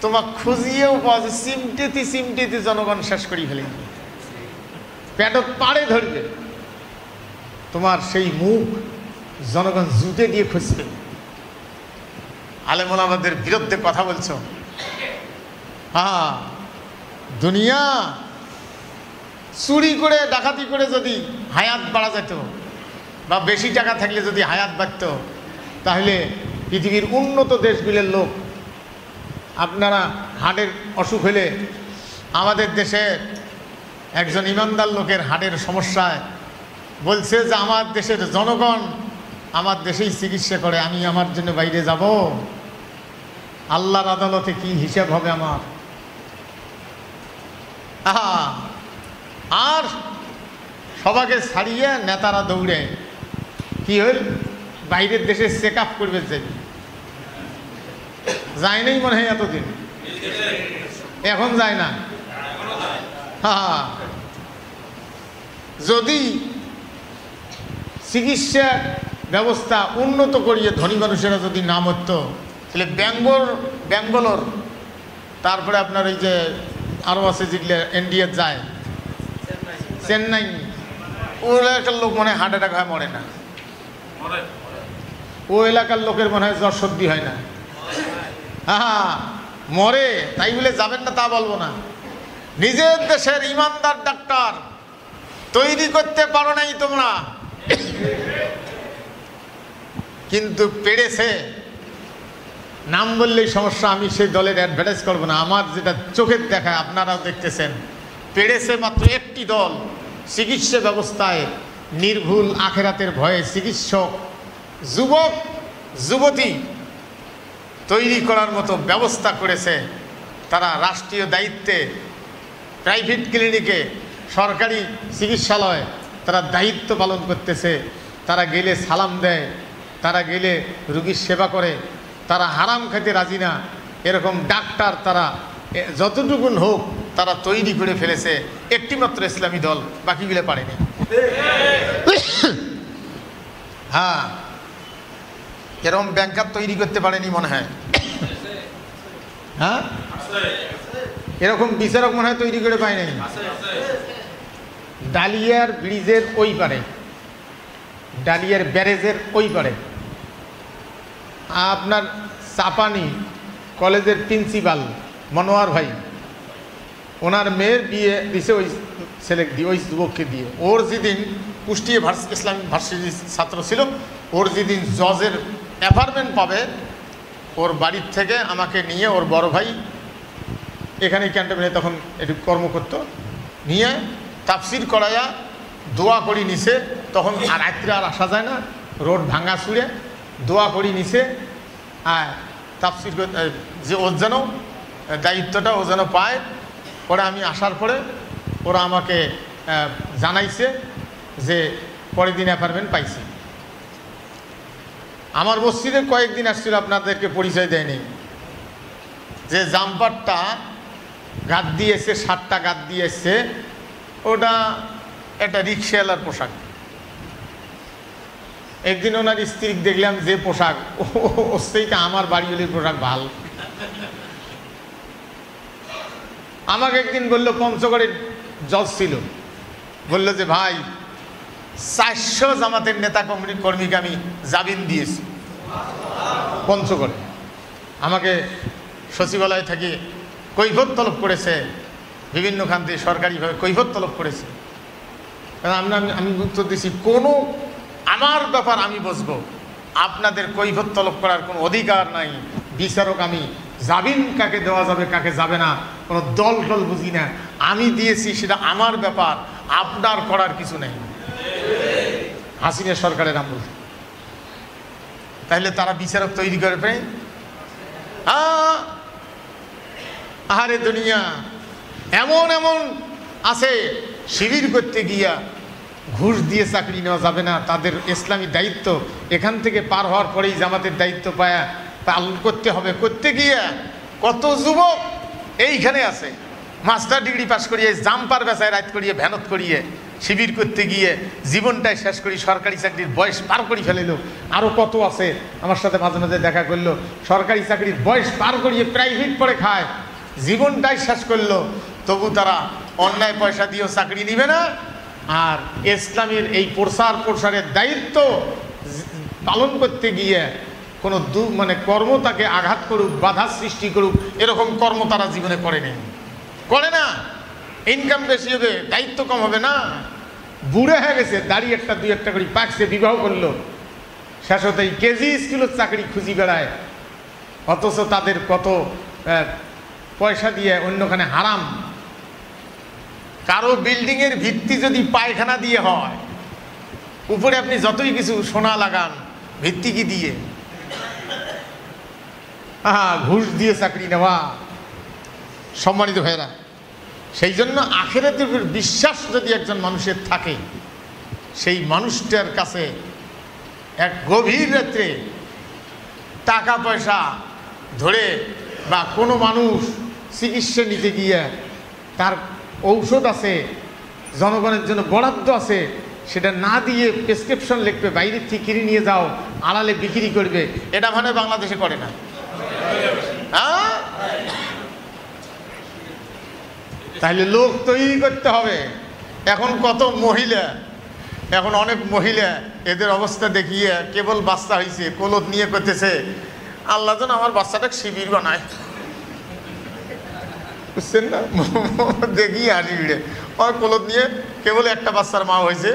তোমার খুঁজিয়েও পাওয়া যায়, চিমটেতে জনগণ শেষ করি ফেলে, পেটত পাড়ে ধরবে, তোমার সেই মুখ জনগণ জুতে দিয়ে খুঁজবে। আলেম ওলামাদের বিরুদ্ধে কথা বলছো, হ্যাঁ, দুনিয়া চুরি করে ডাকাতি করে যদি হায়াত বাড়া যেত, বা বেশি টাকা থাকলে যদি হায়াত বাড়ত, তাহলে পৃথিবীর উন্নত দেশগুলোর লোক, আপনারা হার্টের অসুখ হলে, আমাদের দেশে একজন ইমানদার লোকের হার্টের সমস্যায় বলছে যে আমার দেশের জনগণ আমার দেশেই চিকিৎসা করে, আমি আমার জন্য বাইরে যাব, আল্লাহর আদালতে কি হিসাব হবে আমার। আর সবাকে ছাড়িয়ে নেতারা দৌড়ে কি হল, বাইরের দেশে চেক আপ করবে, যায় নাই মনে হয় এতদিন, এখন যায় না। হ্যাঁ, যদি চিকিৎসা ব্যবস্থা উন্নত করিয়ে ধনী মানুষেরা যদি না মরত, তাহলে ব্যাঙ্গালোর, তারপরে আপনার ওই যে আরও আছে যেগুলো ইন্ডিয়া যায়, চেন্নাই, ও এলাকার লোক মনে হয় হার্ট অ্যাটাক হয় মরে না, ও এলাকার লোকের মনে হয় জ্বর সর্দি হয় না। হ্যাঁ, মরে, তাই বলে যাবেন না তা বলবো না। নিজের দেশের ইমানদার ডাক্তার তৈরি করতে পারো নাই তোমরা, কিন্তু পেরেছে। নাম বললেই সমস্যা, আমি সেই দলের অ্যাডভার্টাইজ করবো না, আমার যেটা চোখের দেখায় আপনারাও দেখতেছেন, পেরেছে মাত্র একটি দল চিকিৎসা ব্যবস্থায় নির্ভুল আখেরাতের ভয়ে চিকিৎসক, যুবক যুবতী তৈরি করার মতো ব্যবস্থা করেছে। তারা রাষ্ট্রীয় দায়িত্বে, প্রাইভেট ক্লিনিকে, সরকারি চিকিৎসালয় তারা দায়িত্ব পালন করতেছে। তারা গেলে সালাম দেয়, তারা গেলে রুগীর সেবা করে, তারা হারাম খেতে রাজি না, এরকম ডাক্তার তারা যতটুকুন হোক তারা তৈরি করে ফেলেছে। একটিমাত্র ইসলামী দল, বাকিগুলো পারেনি। হ্যাঁ, এরকম ব্যাংকার তৈরি করতে পারেনি মনে হয়। হ্যাঁ, এরকম বিচারক মনে হয় তৈরি করে পায় নাই। ডালিয়ার ব্রিজের ওই পারে, ডালিয়ার ব্যারেজের ওই পারে আপনার চাপানি কলেজের প্রিন্সিপাল মনোয়ার ভাই, ওনার মেয়ের বিয়ে দিছে ওই ছেলেকে দিয়ে, ওই যুবককে দিয়ে। ওর যেদিন কুষ্টিয়া ইসলামিক ভার্সিটির ছাত্র ছিল, ওর যেদিন জজের অ্যাপার্টমেন্ট পাবে, ওর বাড়ির থেকে আমাকে নিয়ে ওর বড় ভাই এখানে ক্যান্টনমেন্টে তখন একটু কর্ম করত, নিয়ে তাফসির করাইয়া দোয়া করি নিছে। তখন আর রাত্রে আর আসা যায় না, রোড ভাঙা ছুঁড়ে দোয়া করি নিছে। আর তাফসির যে ওর যেন দায়িত্বটা ও যেন পায়। পরে আমি আসার পরে ওরা আমাকে জানাইছে যে পরের দিন অ্যাপার্টমেন্ট পাইছি। আমার মসজিদে কয়েকদিন আসছিল, আপনাদেরকে পরিচয় দেয়নি, যে জাম্পারটা গাদ দিয়েছে, 7টা গাদ দিয়েছে, ওটা একটা রিক্সাওয়ালার পোশাক। একদিন ওনার স্ত্রী দেখলাম যে পোশাক, ওর সেইটা আমার বাড়িওয়ালির পোশাক ভাল। আমাকে একদিন বললো, পঞ্চগড়ের জজ ছিল, বললো যে ভাই 400 জামাতের নেতা কর্মীকে আমি জামিন দিয়েছি পঞ্চগড়ে। আমাকে সচিবালয় থেকে কৈফিয়ত তলব করেছে, বিভিন্ন খান থেকে সরকারিভাবে কৈফিয়ত তলব করেছে। আমি উত্তর দিছি, কোনো আমার ব্যাপার আমি বুঝবো, আপনাদের কৈফিয়ত তলব করার কোনো অধিকার নাই। বিচারক আমি, জামিন কাকে দেওয়া যাবে কাকে যাবে না কোনো দল টল বুঝি না, আমি দিয়েছি সেটা আমার ব্যাপার, আপনার করার কিছু নেই। হাসিনা সরকারের আমল। তাহলে তারা বিচারক তৈরি করে ফেলে। আহারে দুনিয়া, এমন এমন আছে শিবির করতে গিয়া ঘুষ দিয়ে চাকরি নেওয়া যাবে না, তাদের ইসলামী দায়িত্ব এখান থেকে পার হওয়ার পরেই জামাতের দায়িত্ব পায়া পালন করতে হবে। করতে গিয়ে কত যুবক এইখানে আছে, মাস্টার ডিগ্রি পাস করিয়ে জাম্পার বেচায় রাত করিয়ে ভ্যানত করিয়ে শিবির করতে গিয়ে জীবনটাই শেষ করি, সরকারি চাকরির বয়স পার করে ফেলিল। আরও কত আছে আমার সাথে মাঝে মাঝে দেখা করলো, সরকারি চাকরির বয়স পার করিয়ে প্রাইভেট পড়ে খায়, জীবনটাই শেষ করলো, তবু তারা অন্যায় পয়সা দিয়েও চাকরি নিবে না। আর ইসলামের এই প্রসারের দায়িত্ব পালন করতে গিয়ে কোনো কর্ম তাকে আঘাত করুক, বাধা সৃষ্টি করুক, এরকম কর্ম তারা জীবনে করে না। ইনকাম বেশি হবে, দায়িত্ব কম হবে না। বুড়ে হয়ে গেছে, দাড়ি একটা দুই একটা করে পাকছে, বিবাহ করলো, শেষ হতেই কেজি স্কুলের চাকরি খুঁজি বেড়ায়, অথচ তাদের কত পয়সা দিয়ে অন্যখানে হারাম। কারো বিল্ডিংয়ের ভিত্তি যদি পায়খানা দিয়ে হয়, উপরে আপনি যতই কিছু সোনা লাগান, ভিত্তি কি দিয়ে? ঘুষ দিয়ে চাকরি নেওয়া। সম্মানিত ভাইরা, সেই জন্য আখিরাতের উপর বিশ্বাস যদি একজন মানুষের থাকে, সেই মানুষটার কাছে এক গভীর রাত্রে টাকা পয়সা ধরে বা কোনো মানুষ চিকিৎসা নিতে গিয়ে তার ঔষধ আছে, জনগণের জন্য বরাদ্দ আছে, সেটা না দিয়ে প্রেসক্রিপশন লিখবে, বাইরের থেকে কিনে নিয়ে যাও, আড়ালে বিক্রি করবে, এটা মানে বাংলাদেশে করে না। হ্যাঁ, তাহলে লোক তৈরি করতে হবে। এখন কত মহিলা, এখন অনেক মহিলা এদের অবস্থা দেখিয়ে কেবল বাচ্চা হয়েছে কলদ নিয়ে করতেছে, আল্লাহ যেন আমার বাচ্চাটা শিবির বানায়, বুঝছেন না? দেখি হাসি ভিড়ে, ওই কলদ নিয়ে কেবল একটা বাচ্চার মা হয়েছে,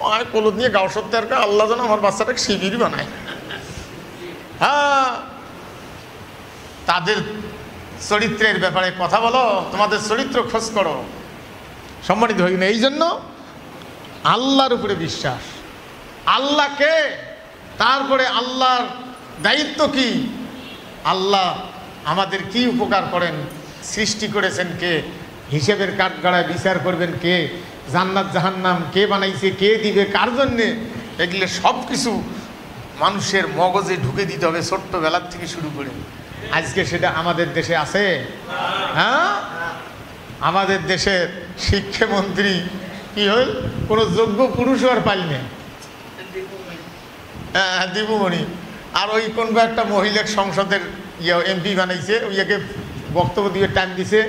ওই কলদ নিয়ে গাও সত্যি আর আল্লাহ যেন আমার বাচ্চাটাকে শিবির বানায়। হ্যাঁ, তাদের চরিত্রের ব্যাপারে কথা বলো, তোমাদের চরিত্র খোঁজ করো। সম্মানিত হই না, এই জন্য আল্লাহর উপরে বিশ্বাস, আল্লাহকে, তারপরে আল্লাহর দায়িত্ব কি, আল্লাহ আমাদের কি উপকার করেন, সৃষ্টি করেছেন কে, হিসেবের কাঠগড়ায় বিচার করবেন কে, জান্নাত জাহান্নাম কে বানাইছে, কে দিবে, কার জন্যে, এগুলো সব কিছু মানুষের মগজে ঢুকে দিতে হবে ছোট্টবেলার থেকে শুরু করে। আজকে সেটা আমাদের দেশে আছে? হ্যাঁ, আমাদের দেশের শিক্ষামন্ত্রী কি হল, কোনো যোগ্য পুরুষও আর পাইনি। হ্যাঁ, দীপুমণি। আর ওই কোন একটা মহিলা সংসদের এমপি বানাইছে, ওইকে বক্তব্য দিয়ে টাইম দিছে,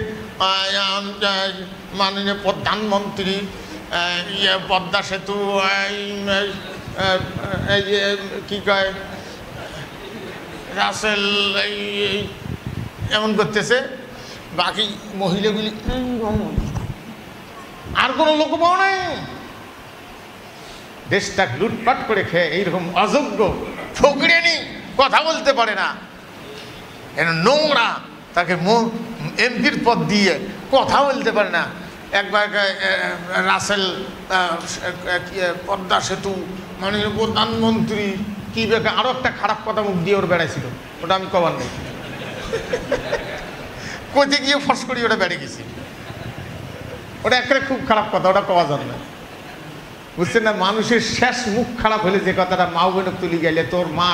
মাননীয় প্রধানমন্ত্রী পদ্মা সেতু কি কয় রাসেল এমন করতেছে, বাকি মহিলাগুলি আর কোনো লোক পাও নাই, দেশটা লুটপাট করে খেয়ে এইরকম অযোগ্য ফকরিনি কথা বলতে পারে না, নোংরা, তাকে এমপির পদ দিয়ে কথা বলতে পারে না। একবার রাসেল পদ্মা সেতু মাননীয় প্রধানমন্ত্রী কি বেকার আরো একটা খারাপ কথা মুখ দিয়ে ওর বেড়াইছিল, ওটা আমি কবার নেই, কইতে গিয়ে ফস করি ওটা বেড়ে গেছি, ওটা একটা খুব খারাপ কথা, ওটা কওয়া যাবে না, বুঝছেন না? মানুষের শেষ মুখ খারাপ হলে যে কথাটা মা বোনক তুলি গেলে তোর মা,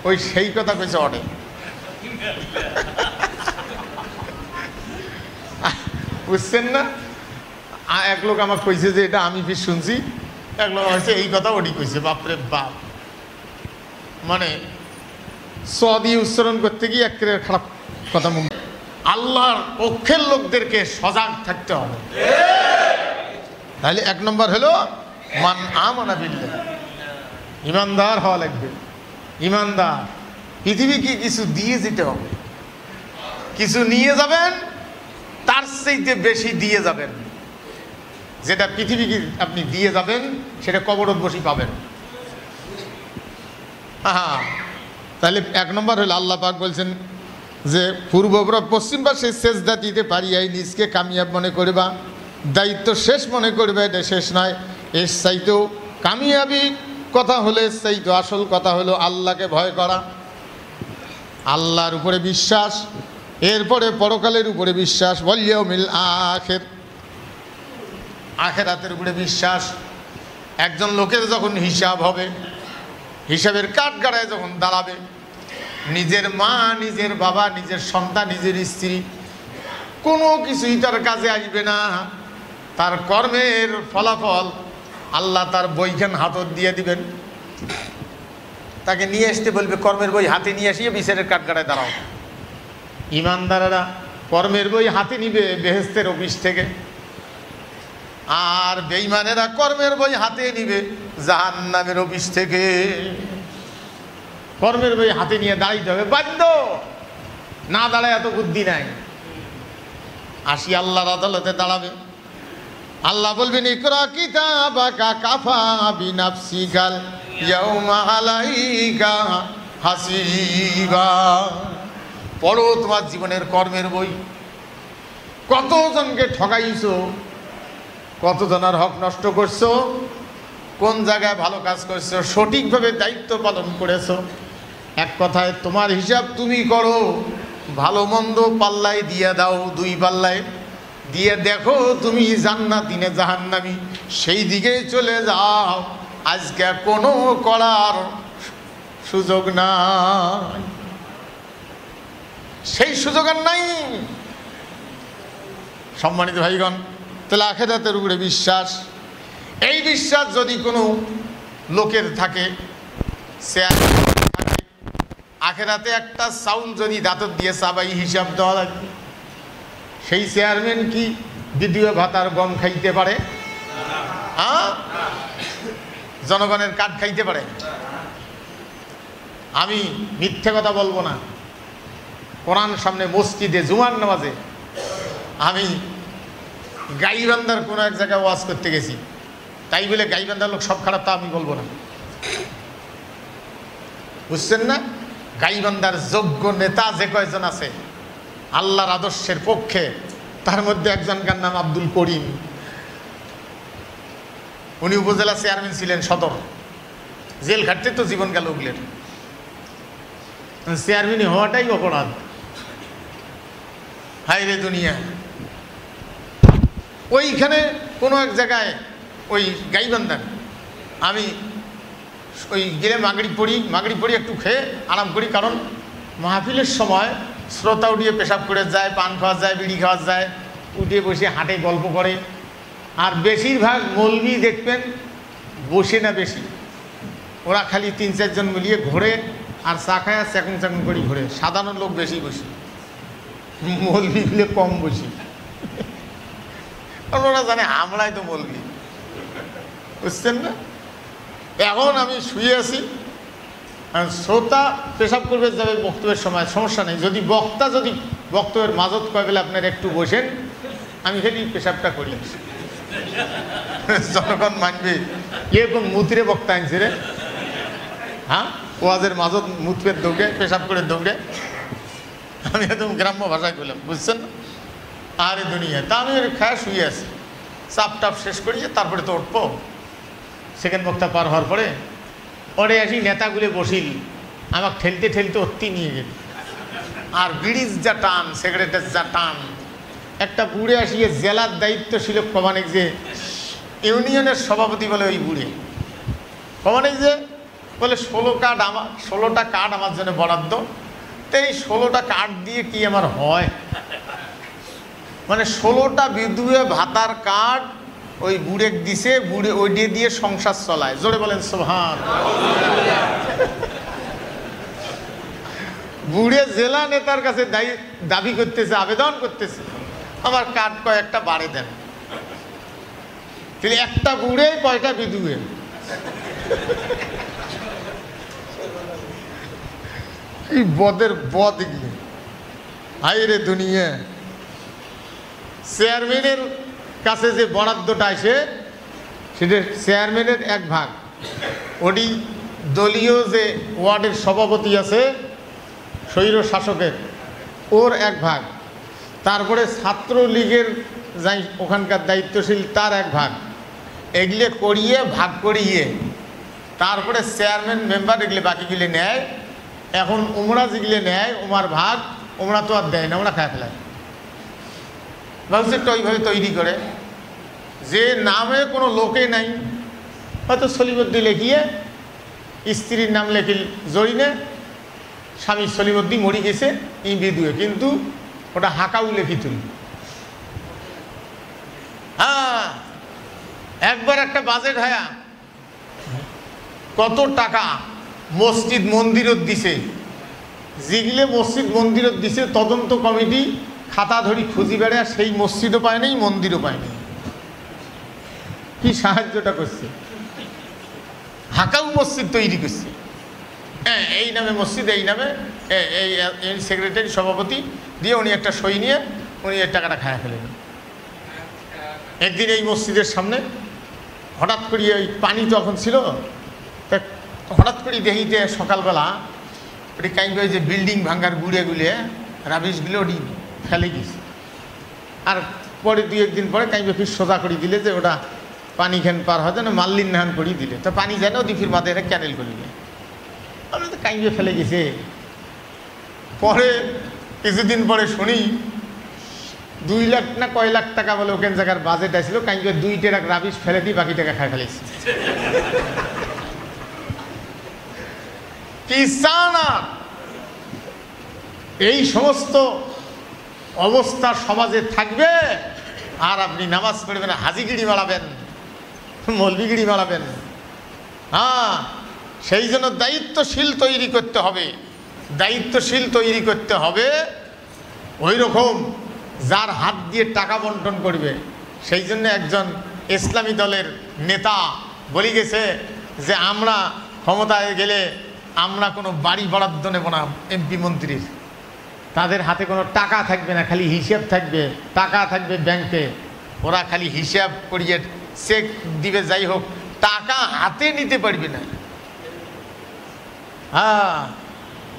ওই সেই কথা কইছে অনেক। বুঝছেন না? এক লোক আমাকে কইছে যে এটা আমি ফির শুনছি, এক লোক হয়েছে এই কথা ওটি কইছে। বাপরে বাপ, মানে স দিয়ে উচ্চারণ করতে গিয়ে একেবারে খারাপ কথা মুখ। আল্লাহর পক্ষের লোকদেরকে সজাগ থাকতে হবে। তাহলে এক নম্বর হলো মান আমানা বিল্লাহ, ইমানদার হওয়া লাগবে। ইমানদার পৃথিবীকে কিছু দিয়ে যেতে হবে, কিছু নিয়ে যাবেন, তার চাইতে বেশি দিয়ে যাবেন। যেটা পৃথিবীকে আপনি দিয়ে যাবেন সেটা কবরত বসি পাবেন। হ্যাঁ, তাহলে এক নম্বর হলো আল্লাহ পাক বলছেন যে পূর্ব পশ্চিম পাশে সেজদা দিতে পারিয়াই নিজকে কামিয়াব মনে করবা, দায়িত্ব শেষ মনে করবে, এটা শেষ নয়। এর চাইতেও কামিয়াবি কথা হলে, এর চাইতে আসল কথা হলো আল্লাহকে ভয় করা, আল্লাহর উপরে বিশ্বাস, এরপরে পরকালের উপরে বিশ্বাস, ওয়াল-ইয়াউমিল আখির, আখিরাতের উপরে বিশ্বাস। একজন লোকের যখন হিসাব হবে, হিসাবের কাঠগড়ায় যখন দাঁড়াবে, নিজের মা, নিজের বাবা, নিজের সন্তান, নিজের স্ত্রী কোনো কিছুই তার কাজে আসবে না। তার কর্মের ফলাফল আল্লাহ তার বইখান হাতত দিয়ে দিবেন, তাকে নিয়ে আসতে বলবে, কর্মের বই হাতে নিয়ে আসিয়ে বিচারের কাঠগড়ায় দাঁড়াও। ইমানদারেরা কর্মের বই হাতে নিবে বেহেশতের অফিস থেকে, আর বেঈমানেরা কর্মের বই হাতে নিবে জাহান্নামের অফিস থেকে। কর্মের বই হাতে নিয়ে দাঁড়াইতে হবে, বাধ্য, না দাঁড়ায় এত বুদ্ধি নাই। আসি আল্লাহর আদালতে দাঁড়াবে, আল্লাহ বলবেন ইকরা কিতাবাকা কাফা বিনাফসিকাল ইয়াউমা আলাইকা হাসিবা। পড়ো তোমার জীবনের কর্মের বই, কতজনকে ঠকাইছো, কতজনের হক নষ্ট করছো, কোন জায়গায় ভালো কাজ করছো, সঠিকভাবে দায়িত্ব পালন করেছো। এক কথায় তোমার হিসাব তুমি করো, ভালো মন্দ পাল্লায় দিয়ে দাও, দুই পাল্লায় দিয়ে দেখো তুমি জান্নাতি না জাহান্নামী, সেই দিকে চলে যাও। আজকে কোনো করার সুযোগ নাই, সেই সুযোগ আর নাই। সম্মানিত ভাইগণ, তাহলে আখিরাতের উপরে বিশ্বাস, এই বিশ্বাস যদি কোনো লোকের থাকে, সে থাকে, আখিরাতে একটা চাউল যদি দাঁতর দিয়ে চাবাই হিসাব দেওয়া লাগবে, সেই চেয়ারম্যান কি দ্বিতীয় ভাতার গম খাইতে পারে? হ্যাঁ, জনগণের কাঠ খাইতে পারে? আমি মিথ্যে কথা বলবো না, কোরআন সামনে মসজিদে জুমার নামাজে আমি গাইবান্ধার কোনো এক জায়গায় ওয়াজ করতে গেছি, তাই বলে গাইবান্ধার লোক সব খারাপ তা আমি বলবো না, বুঝছেন না? গাইবান্ধার যোগ্য নেতা যে কয়জন আছে আল্লাহর আদর্শের পক্ষে, তার মধ্যে একজনকার নাম আব্দুল করিম। উনি উপজেলা চেয়ারম্যান ছিলেন সদর, জেল খাটতে তো জীবন গেল ওগুলের, চেয়ারম্যান হওয়াটাই অপরাধ। হায় রে দুনিয়া। ওইখানে কোনো এক জায়গায় ওই গাইবান্ধার আমি ওই গেলে মাগরিব পড়ি একটু খেয়ে আরাম করি, কারণ মাহফিলের সময় শ্রোতা উঠিয়ে পেশাব করে যায়, পান খাওয়া যায়, বিড়ি খাওয়া যায়, উঠে বসে হাঁটে গল্প করে। আর বেশিরভাগ মৌলবি দেখবেন বসে না, বেশি ওরা খালি 3-4 জন মিলিয়ে ঘোরে আর চা খায়, চাকুন চাকুন করে ঘোরে। সাধারণ লোক বেশি বসি, মৌলবি মিলে কম বসি। ওরা জানে আমরাই তো মৌলবি, বুঝছেন না? এখন আমি শুয়ে আছি, শ্রোতা পেশাব করবে যাবে বক্তব্যের সময়, সমস্যা নেই, যদি বক্তব্যের মাঝত কয় বেলা আপনার একটু বসেন, আমি খালি পেশাবটা করি। জনগণ মানবে এরকম মুতিরে বক্তা আনছে রে, হ্যাঁ, ওয়াজের মাঝত মুতপের দৌড়ে, পেশাব করে দৌড়ে। আমি একদম গ্রাম্য ভাষায় বললাম, বুঝছেন না? আরে দুনিয়া, তা আমি খায় শুয়ে আছি, চাপ টাপ শেষ করিয়ে তারপরে তো উঠবো। সেকেন্ড বক্তা পার হওয়ার পরে ওরে আসি নেতাগুলো বসিল, আমাকে ঠেলতে ঠেলতে অতি নিয়ে গেল। আর ব্রিজ যা টান, সেক্রেটারি যা টান। একটা বুড়ে আসিয়ে জেলার দায়িত্ব ছিল কমানিক, যে ইউনিয়নের সভাপতি বলে ওই বুড়ে কমানিক, যে বলে 16টা কার্ড আমার জন্য বরাদ্দ। তো এই 16টা কার্ড দিয়ে কি আমার হয়? মানে 16টা বিধুয়ে ভাতার কার্ড ওই বুড়েক দিছে, বুড়ে ওই দিয়ে সংসার চলায়। জোরে বলেন সুবহানাল্লাহ। বুড়ে জেলা নেতার কাছে দাবি করতেছে, আবেদন করতেছে, আমার কার্ড কয়েকটা বাড়ে দেন। তাহলে একটা বুড়ে কয়টা বিধুয়ে? কি বদের বদ এগুলো! হাই রে দুনিয়া! চেয়ারম্যানের কাছে যে বরাদ্দটা আসে সেটা চেয়ারম্যানের 1 ভাগ, ওটি দলীয় যে ওয়ার্ডের সভাপতি আছে স্বৈর শাসকের, ওর 1 ভাগ, তারপরে ছাত্রলীগের যাই ওখানকার দায়িত্বশীল তার 1 ভাগ, এগুলো করিয়ে ভাগ করিয়ে তারপরে চেয়ারম্যান মেম্বার এগুলো বাকিগুলি নেয়। এখন ওমরা যেগুলো নেয় ওমার ভাগ, ওমরা তো আর দেয় না, ওরা খায় ফেলায়। বাবুসেরটা ওইভাবে তৈরি করে যে নামে কোনো লোকে নাই, হয়তো সলিবদ্দি লেখিয়ে স্ত্রীর নাম লেখি জড়িনে, স্বামী সলিবদ্দি মরি গেছে এই বিধুয়ে, কিন্তু ওটা হাঁকাউ লেখি তুলি। হ্যাঁ, একবার একটা বাজেট হায়া কত টাকা মসজিদ মন্দিরত দিছে, যেগুলো মসজিদ মন্দিরত দিছে তদন্ত কমিটি খাতা ধরি খুঁজি বেড়ে, সেই মসজিদও পায় নাই, মন্দিরও পায় নাই। কি সাহায্যটা করছে? হাঁকাউ মসজিদ তৈরি করছে, হ্যাঁ এই নামে মসজিদ, এই নামে এই সেক্রেটারি সভাপতি দিয়ে উনি একটা সই নিয়ে উনি এই টাকাটা খায়া ফেলেন। একদিন এই মসজিদের সামনে হঠাৎ করে ওই পানি তখন ছিল, তা হঠাৎ করে দেখিতে সকালবেলা ওটি কাইন্ড যে বিল্ডিং ভাঙ্গার গুড়ে গুলিয়ে রাবিশগুলো ওটি ফেলে গেছে। আর পরে 2-1 দিন পরে কাইন্ড ফির সোজা করে দিলে যে ওটা পানি খেন পার হয় যেন মাল্লিন নাহান করে দিলে, তো পানি যায় না, ওদি ফির মাথায় এটা ক্যানেল করে দিলে, আমরা তো কাইন্ড ফেলে গেছে। পরে কিছুদিন পরে শুনি 2 লাখ না কয় লাখ টাকা বলে ওখান জায়গার বাজেট আসছিল, কাইন্ড 2 ট্রাক রাবিশ ফেলে দিয়ে বাকি টাকা খায় ফেলেছে। কিসানা এই সমস্ত অবস্থা সমাজে থাকবে, আর আপনি নামাজ পড়বেন, হাজিগিরি মারাবেন, মৌলবিগিরি মারাবেন। হ্যাঁ, সেই জন্য দায়িত্বশীল তৈরি করতে হবে, দায়িত্বশীল তৈরি করতে হবে। ওই রকম যার হাত দিয়ে টাকা বন্টন করবে। সেই জন্য একজন ইসলামী দলের নেতা বলে গেছে যে আমরা ক্ষমতায় গেলে আমরা কোনো বাড়ি বরাদ্দ নেব না এমপি মন্ত্রীর, তাদের হাতে কোনো টাকা থাকবে না, খালি হিসাব থাকবে, টাকা থাকবে ব্যাংকে, ওরা খালি হিসাব করিয়ে চেক দিবে, যাই হোক টাকা হাতে নিতে পারবে না। হ্যাঁ,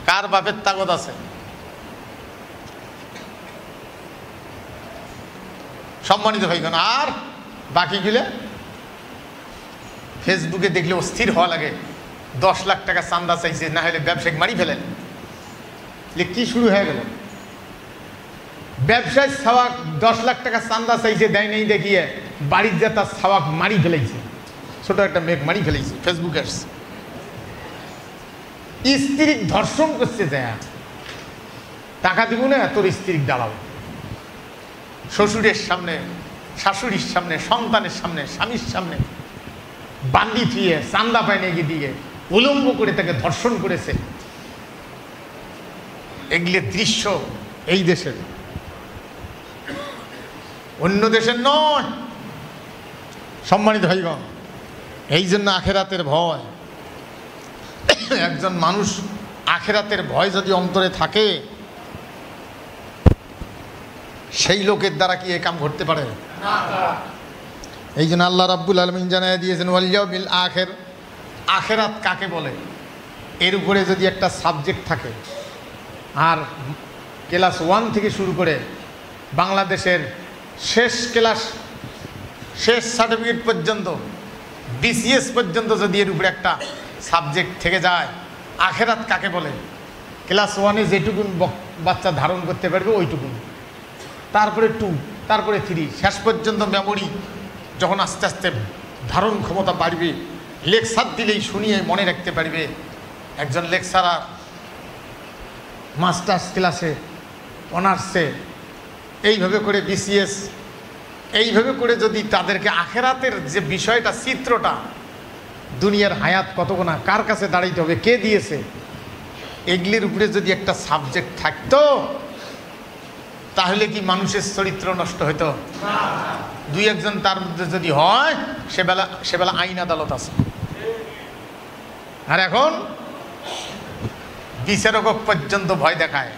কার বাপের তাগত আছে? সম্মানিত ভাইগণ, আর বাকিগুলো ফেসবুকে দেখলে অস্থির হওয়া লাগে, 10 লাখ টাকা চান্দা চাইছে, না হলে ব্যবসায়িক মারি ফেলেন। কি শুরু হয়ে গেল? ব্যবসায় ছাওয়াক 10 লাখ টাকা চান্দা চাইছে, দেয় নেই দেখিয়ে বাড়ির যে তার ছাওয়াক মারি ফেলেছে, ছোট একটা মেঘ মারি ফেলেছে। ফেসবুকে আসছে, স্ত্রীর ধর্ষণ করছে, যায় টাকা দিব না তোর স্ত্রীর দাঁড়াও। শ্বশুরের সামনে, শাশুড়ির সামনে, সন্তানের সামনে, স্বামীর সামনে বান্দি থুয়ে চান্দা পায়নি গিয়ে দিয়ে উলম্ব করে তাকে ধর্ষণ করেছে। এগুলো দৃশ্য এই দেশের, অন্য দেশের নয়। সম্মানিত ভাইগণ, এই জন্য আখেরাতের ভয়। একজন মানুষ আখেরাতের ভয় যদি অন্তরে থাকে, সেই লোকের দ্বারা কি এ কাম ঘটতে পারে? এই জন্য আল্লাহ রাব্বুল আলামিন জানায় দিয়েছেন ওয়াল ইয়াউমিল আখির। আখেরাত কাকে বলে এর উপরে যদি একটা সাবজেক্ট থাকে, আর ক্লাস 1 থেকে শুরু করে বাংলাদেশের শেষ ক্লাস, শেষ সার্টিফিকেট পর্যন্ত, বিসিএস পর্যন্ত যদি এর উপরে একটা সাবজেক্ট থেকে যায়, আখেরাত কাকে বলে, ক্লাস 1-এ যেটুকুন বাচ্চা ধারণ করতে পারবে ওইটুকুন, তারপরে 2, তারপরে 3, শেষ পর্যন্ত মেমোরি যখন আস্তে আস্তে ধারণ ক্ষমতা বাড়বে, লেকচার দিলেই শুনিয়ে মনে রাখতে পারবে। একজন লেকচারার মাস্টার্স ক্লাসে, অনার্সে এইভাবে করে বিসিএস, এইভাবে করে যদি তাদেরকে আখেরাতের যে বিষয়টা, চিত্রটা, দুনিয়ার হায়াত কতগুণা, কার কাছে দাঁড়াইতে হবে, কে দিয়েছে, এগুলির উপরে যদি একটা সাবজেক্ট থাকতো তাহলে কি মানুষের চরিত্র নষ্ট হইতো? দুই একজন তার মধ্যে যদি হয়, সেবেলা আইন আদালত আছে। আর এখন বিচারক পর্যন্ত ভয় দেখায়,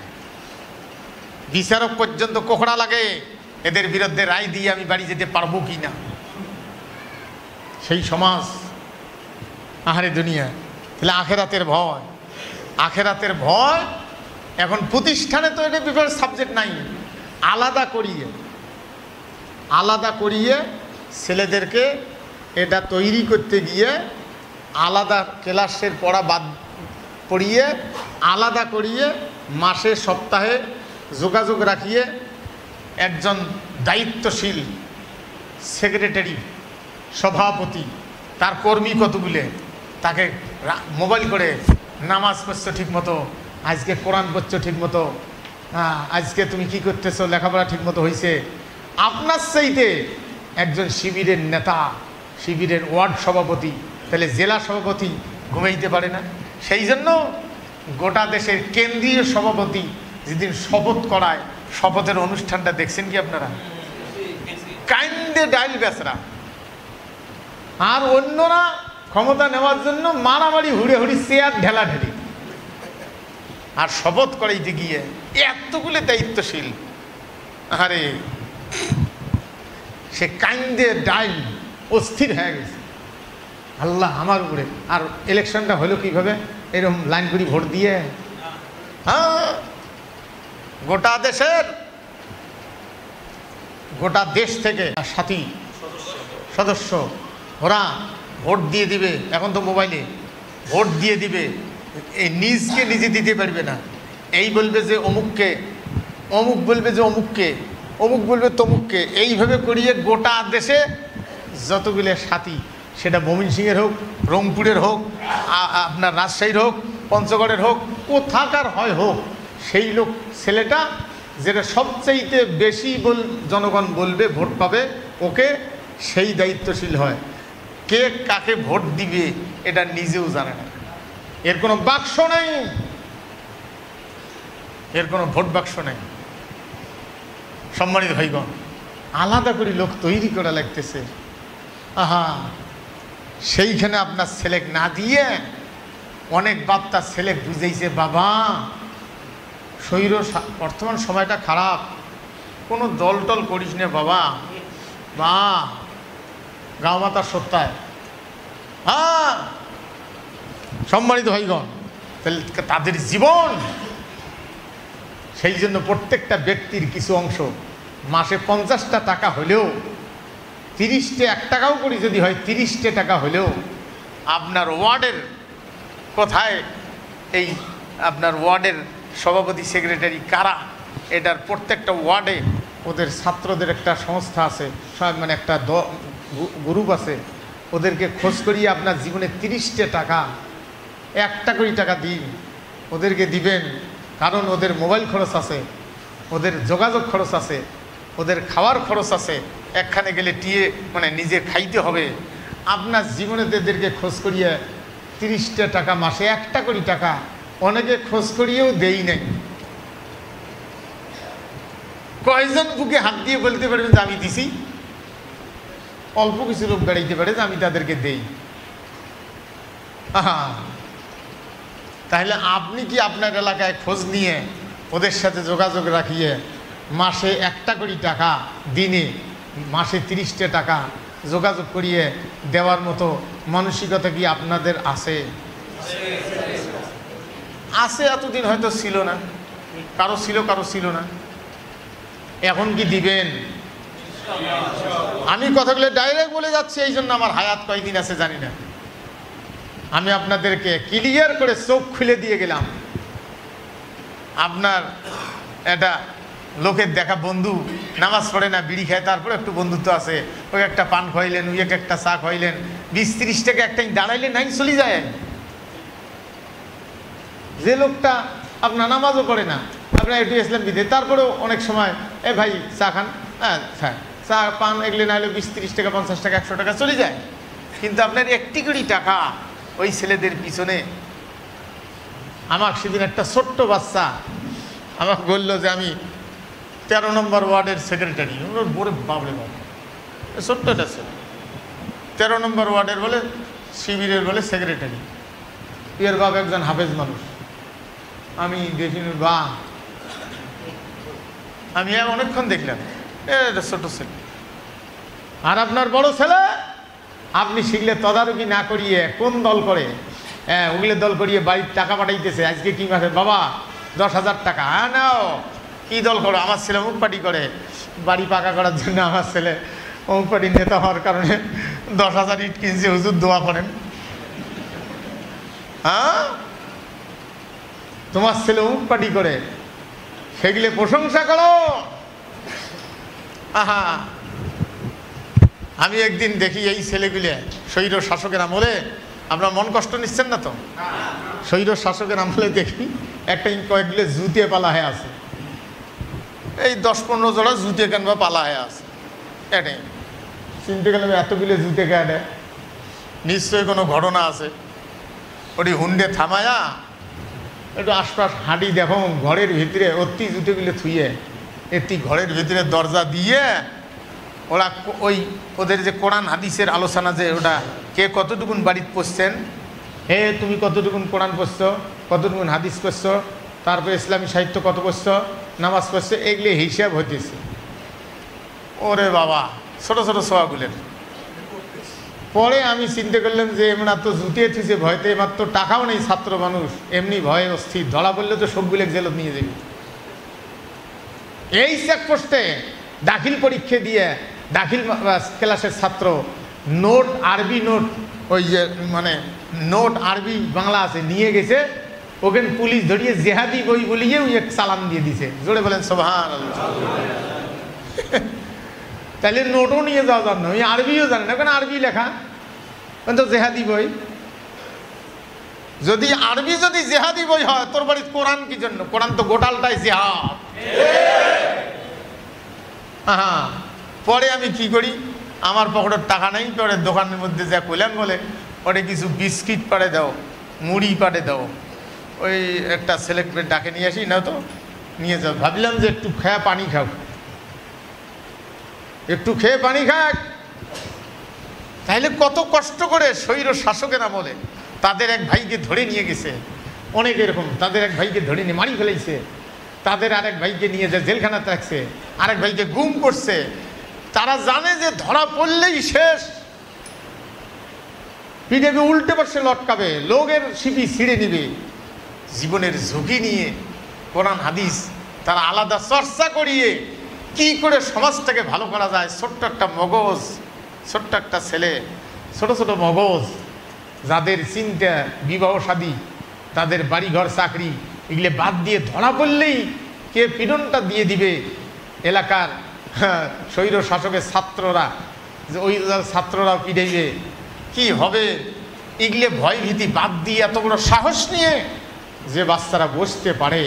বিচারক পর্যন্ত কোকড়া লাগে এদের বিরুদ্ধে রায় দিয়ে আমি বাড়ি যেতে পারবো কি না। সেই সমাজ, আহারে দুনিয়া। তাহলে আখেরাতের ভয়, আখেরাতের ভয়। এখন প্রতিষ্ঠানে তো এটা ব্যাপারে সাবজেক্ট নাই, আলাদা করিয়ে ছেলেদেরকে এটা তৈরি করতে গিয়ে আলাদা ক্লাসের পড়া বাদ পড়িয়ে আলাদা করিয়ে মাসে সপ্তাহে যোগাযোগ রাখিয়ে একজন দায়িত্বশীল সেক্রেটারি, সভাপতি, তার কর্মী কতগুলো, তাকে মোবাইল করে নামাজ পড়ছো ঠিক মতো, আজকে কোরআন পড়ছো ঠিক মতো, আজকে তুমি কি করতেছো, লেখাপড়া ঠিক মতো হয়েছে। আপনার চাইতে একজন শিবিরের নেতা, শিবিরের ওয়ার্ড সভাপতি, তাহলে জেলা সভাপতি ঘুমাইতে পারে না। সেই জন্য গোটা দেশের কেন্দ্রীয় সভাপতি যেদিন শপথ করায়, শপথের অনুষ্ঠানটা দেখছেন কি আপনারা? কাইন্দে ডাইল বেচরা, আর অন্যরা ক্ষমতা নেওয়ার জন্য মারামারি, হুড়ি চেয়ার ঢেলাঢেলি। আর শপথ করাইতে গিয়ে এতগুলো দায়িত্বশীল, আরে সে কাইন্দে ডাইল অস্থির হয়ে গেছে, আল্লাহ আমার উপরে। আর ইলেকশনটা হলো কিভাবে? এরকম লাইন করে ভোট দিয়ে। হ্যাঁ, গোটা দেশ থেকে সাথী সদস্য ওরা ভোট দিয়ে দিবে। এখন তো মোবাইলে ভোট দিয়ে দিবে, এই নিজকে নিজে দিতে পারবে না। এই বলবে যে অমুককে, অমুক বলবে যে অমুককে, অমুক বলবে তমুককে। এইভাবে করিয়ে গোটা দেশে যতগুলো সাথী, সেটা ময়মনসিংহের হোক, রংপুরের হোক, আপনার রাজশাহীর হোক, পঞ্চগড়ের হোক, কোথাকার হয় হোক, সেই লোক ছেলেটা যেটা সবচাইতে বেশি জনগণ বলবে ভোট পাবে, ওকে সেই দায়িত্বশীল হয়। কে কাকে ভোট দিবে এটা নিজেও জানে না, এর কোনো বাক্স নাই, এর কোনো ভোট বাক্স নাই। সম্মানিত ভাইগণ, আলাদা করে লোক তৈরি করা লাগতেছে। আহা, সেইখানে আপনার ছেলে না দিয়ে অনেক বাপ তার ছেলে বুঝেইছে, বাবা শরীর বর্তমান সময়টা খারাপ, কোনো দল টল করিস না বাবা, বা গাঁও মাতার সত্যায়। হ্যাঁ, সম্মানিত ভাইগণ, তাহলে তাদের জীবন, সেই জন্য প্রত্যেকটা ব্যক্তির কিছু অংশ মাসে 50টা টাকা হলেও, 30টে 1 টাকাও করি যদি হয়, 30টে টাকা হলেও আপনার ওয়ার্ডের কোথায়, এই আপনার ওয়ার্ডের সভাপতি সেক্রেটারি কারা, এটার প্রত্যেকটা ওয়ার্ডে ওদের ছাত্রদের একটা সংস্থা আছে, মানে একটা গ্রুপ আছে, ওদেরকে খোঁজ করিয়ে আপনার জীবনে 30টে টাকা, 1 করে টাকা দিন, ওদেরকে দিবেন। কারণ ওদের মোবাইল খরচ আছে, ওদের যোগাযোগ খরচ আছে, ওদের খাওয়ার খরচ আছে, একখানে গেলে মানে নিজে খাইতে হবে। আপনার জীবনে এদেরকে খোঁজ করিয়ে 30টে টাকা, মাসে 1 করে টাকা, অনেকে খোঁজ করিয়েও দেই নাই। কয়জন বুকে হাত দিয়ে বলতে পারবেন যে আমি দিছি? অল্প কিছু লোক বেড়াইতে পারে যে আমি তাদেরকে দেই। তাহলে আপনি কি আপনার এলাকায় খোঁজ নিয়ে ওদের সাথে যোগাযোগ রাখিয়ে মাসে 1 করে টাকা, দিনে মাসে 30টে টাকা যোগাযোগ করিয়ে দেওয়ার মতো মানসিকতা কি আপনাদের আছে? আছে, এতদিন হয়তো ছিল না, কারো ছিল কারো ছিল না। এখন কি দিবেন? আমি কথাগুলো ডাইরেক্ট বলে যাচ্ছি, এই জন্য আমার হায়াত কয়দিন আছে জানি না। আমি আপনাদেরকে ক্লিয়ার করে চোখ খুলে দিয়ে গেলাম। আপনার এটা লোকের দেখা বন্ধু, নামাজ পড়ে না, বিড়ি খায়, তারপরে একটু বন্ধুত্ব আছে, ওই একটা পান খাইলেন, ওই একটা চা খাইলেন, 20-30 টাকা একটাই দাঁড়াইলে নাই চলে যায়। যে লোকটা আপনার নামাজও পড়ে না, আপনার একটু ইসলাম বিধে, তারপরেও অনেক সময় এ ভাই চা খান, হ্যাঁ চা পান, এগুলো না হলে 20-30 টাকা 50 টাকা 100 টাকা চলে যায়। কিন্তু আপনার 1 কোটি টাকা ওই ছেলেদের পিছনে। আমাকে সেদিন একটা ছোট্ট বাচ্চা আমাকে বললো যে আমি 13 নম্বর ওয়ার্ডের সেক্রেটারি। বড় বাবরে বাবা, ছোট্ট একটা ছেলে 13 নম্বর ওয়ার্ডের বলে শিবিরের বলে সেক্রেটারি। এর বাবা একজন হাফেজ মানুষ। আমি দেখিনি বা আমি অনেকক্ষণ দেখলাম এটা ছোট ছেলে। আর আপনার বড় ছেলে আপনি শিখলে তদারকি না করিয়ে কোন দল করে, হ্যাঁ ওগুলো দল করিয়ে বাড়ির টাকা পাঠাইতেছে। আজকে কি মাসে বাবা 10,000 টাকা, হ্যাঁ নাও। কী দল করো? আমার ছেলে অমুক পার্টি করে, বাড়ি পাকা করার জন্য আমার ছেলে অমুক পার্টির নেতা হওয়ার কারণে 10,000 ইট কিনছে, হুজুর দোয়া করেন। হ্যাঁ তোমার ছেলে অমুক পার্টি করে, সেগুলো প্রশংসা করো। আহা, আমি একদিন দেখি এই ছেলেগুলো স্বৈর শাসকের আমলে, আপনার মন কষ্ট নিচ্ছেন না তো? স্বৈর শাসকের আমলে দেখি একটা কয়েকগুলো জুতে পালা হয়ে আছে, এই 10-15 জোড়া জুতে কেন বা পালা হয়ে আছে। এটাই চিনতে গেলে এতগুলো জুতে কেটে, নিশ্চয়ই কোনো ঘটনা আছে। ওটি হুন্ডে থামায়া একটু আশপাশ হাঁটি দেখো, ঘরের ভিতরে অতি জুতেগুলো থুয়ে এটি ঘরের ভিতরে দরজা দিয়ে ওরা ওই ওদের যে কোরআন হাদিসের আলোচনা, যে ওটা কে কতটুকুন বাড়িতে পড়ছেন, হে তুমি কতটুকুন কোরআন পড়ছো, কতটুকুন হাদিস পড়ছো, তারপরে ইসলামী সাহিত্য কত পড়ছো, নামাজ পড়ছো, এগুলি হিসাব হইতেছে। ওরে বাবা, ছোটো ছোটো সোয়াগুলের। পরে আমি চিন্তা করলাম যে এমন তো জুতিয়ে থুইছে ভয়তে, এবার তো টাকাও নেই, ছাত্র মানুষ এমনি ভয়ে অস্থির, ধরা পড়লে তো সবগুলো জেলত নিয়ে যাবে। এই চেকপোস্টে দাখিল পরীক্ষা দিয়ে দাখিল ক্লাসের ছাত্র নোট, আরবি নোট, ওই যে মানে নোট আরবি বাংলা আছে নিয়ে গেছে, ওখানে পুলিশ ধরিয়ে জেহাদি বই বলিয়ে ওই এক চালান দিয়ে দিছে। জোরে বলেন সুবহানাল্লাহ। তাহলে নোটও নিয়ে যাওয়া যান না, ওই আরবিও জানে না, ওখানে আরবি লেখা, তো জেহাদি বই। যদি আরবি যদি জেহাদি বই হয়, তোর বাড়ির কোরআন কি জন্য? কোরআন তো গোটালটাই জেহাদ। হ্যাঁ, পরে আমি কি করি, আমার পকেটের টাকা নেই, পরে দোকানের মধ্যে যা কইলেন বলে ওটা কিছু বিস্কিট পাড়ে দাও, মুড়ি পাড়ে দাও, ওই একটা ছেলেকে ডাকে নিয়ে আসি, না তো নিয়ে যাও। ভাবলাম যে একটু খেয়ে পানি খাও, একটু খেয়ে পানি খাক। তাইলে কত কষ্ট করে স্বৈর শাসকের আমলে তাদের এক ভাইকে ধরে নিয়ে গেছে, অনেক এরকম তাদের এক ভাইকে ধরে নিয়ে মারি ফেলেছে, তাদের আরেক ভাইকে নিয়ে যে জেলখানাতে রাখছে, আরেক ভাইকে গুম করছে। তারা জানে যে ধরা পড়লেই শেষ, পিঠেকে উল্টে পাশে লটকাবে, লোকের শিপি ছিঁড়ে নিবে। জীবনের ঝুঁকি নিয়ে কোরআন হাদিস তারা আলাদা চর্চা করিয়ে কি করে সমাজটাকে ভালো করা যায়। ছোট্ট একটা মগজ, ছোট্ট একটা ছেলে, ছোট ছোট মগজ, যাদের চিন্তা বিবাহ শাদী, তাদের বাড়িঘর চাকরি এগুলো বাদ দিয়ে ধরা পড়লেই কে পীড়নটা দিয়ে দিবে এলাকার স্বৈর শাসকের ছাত্ররা, যে ওই ছাত্ররা পিড়াইবে, কি হবে, এগুলো ভয় ভীতি বাদ দিয়ে এত বড় সাহস নিয়ে যে বাচ্চারা বসতে পারে,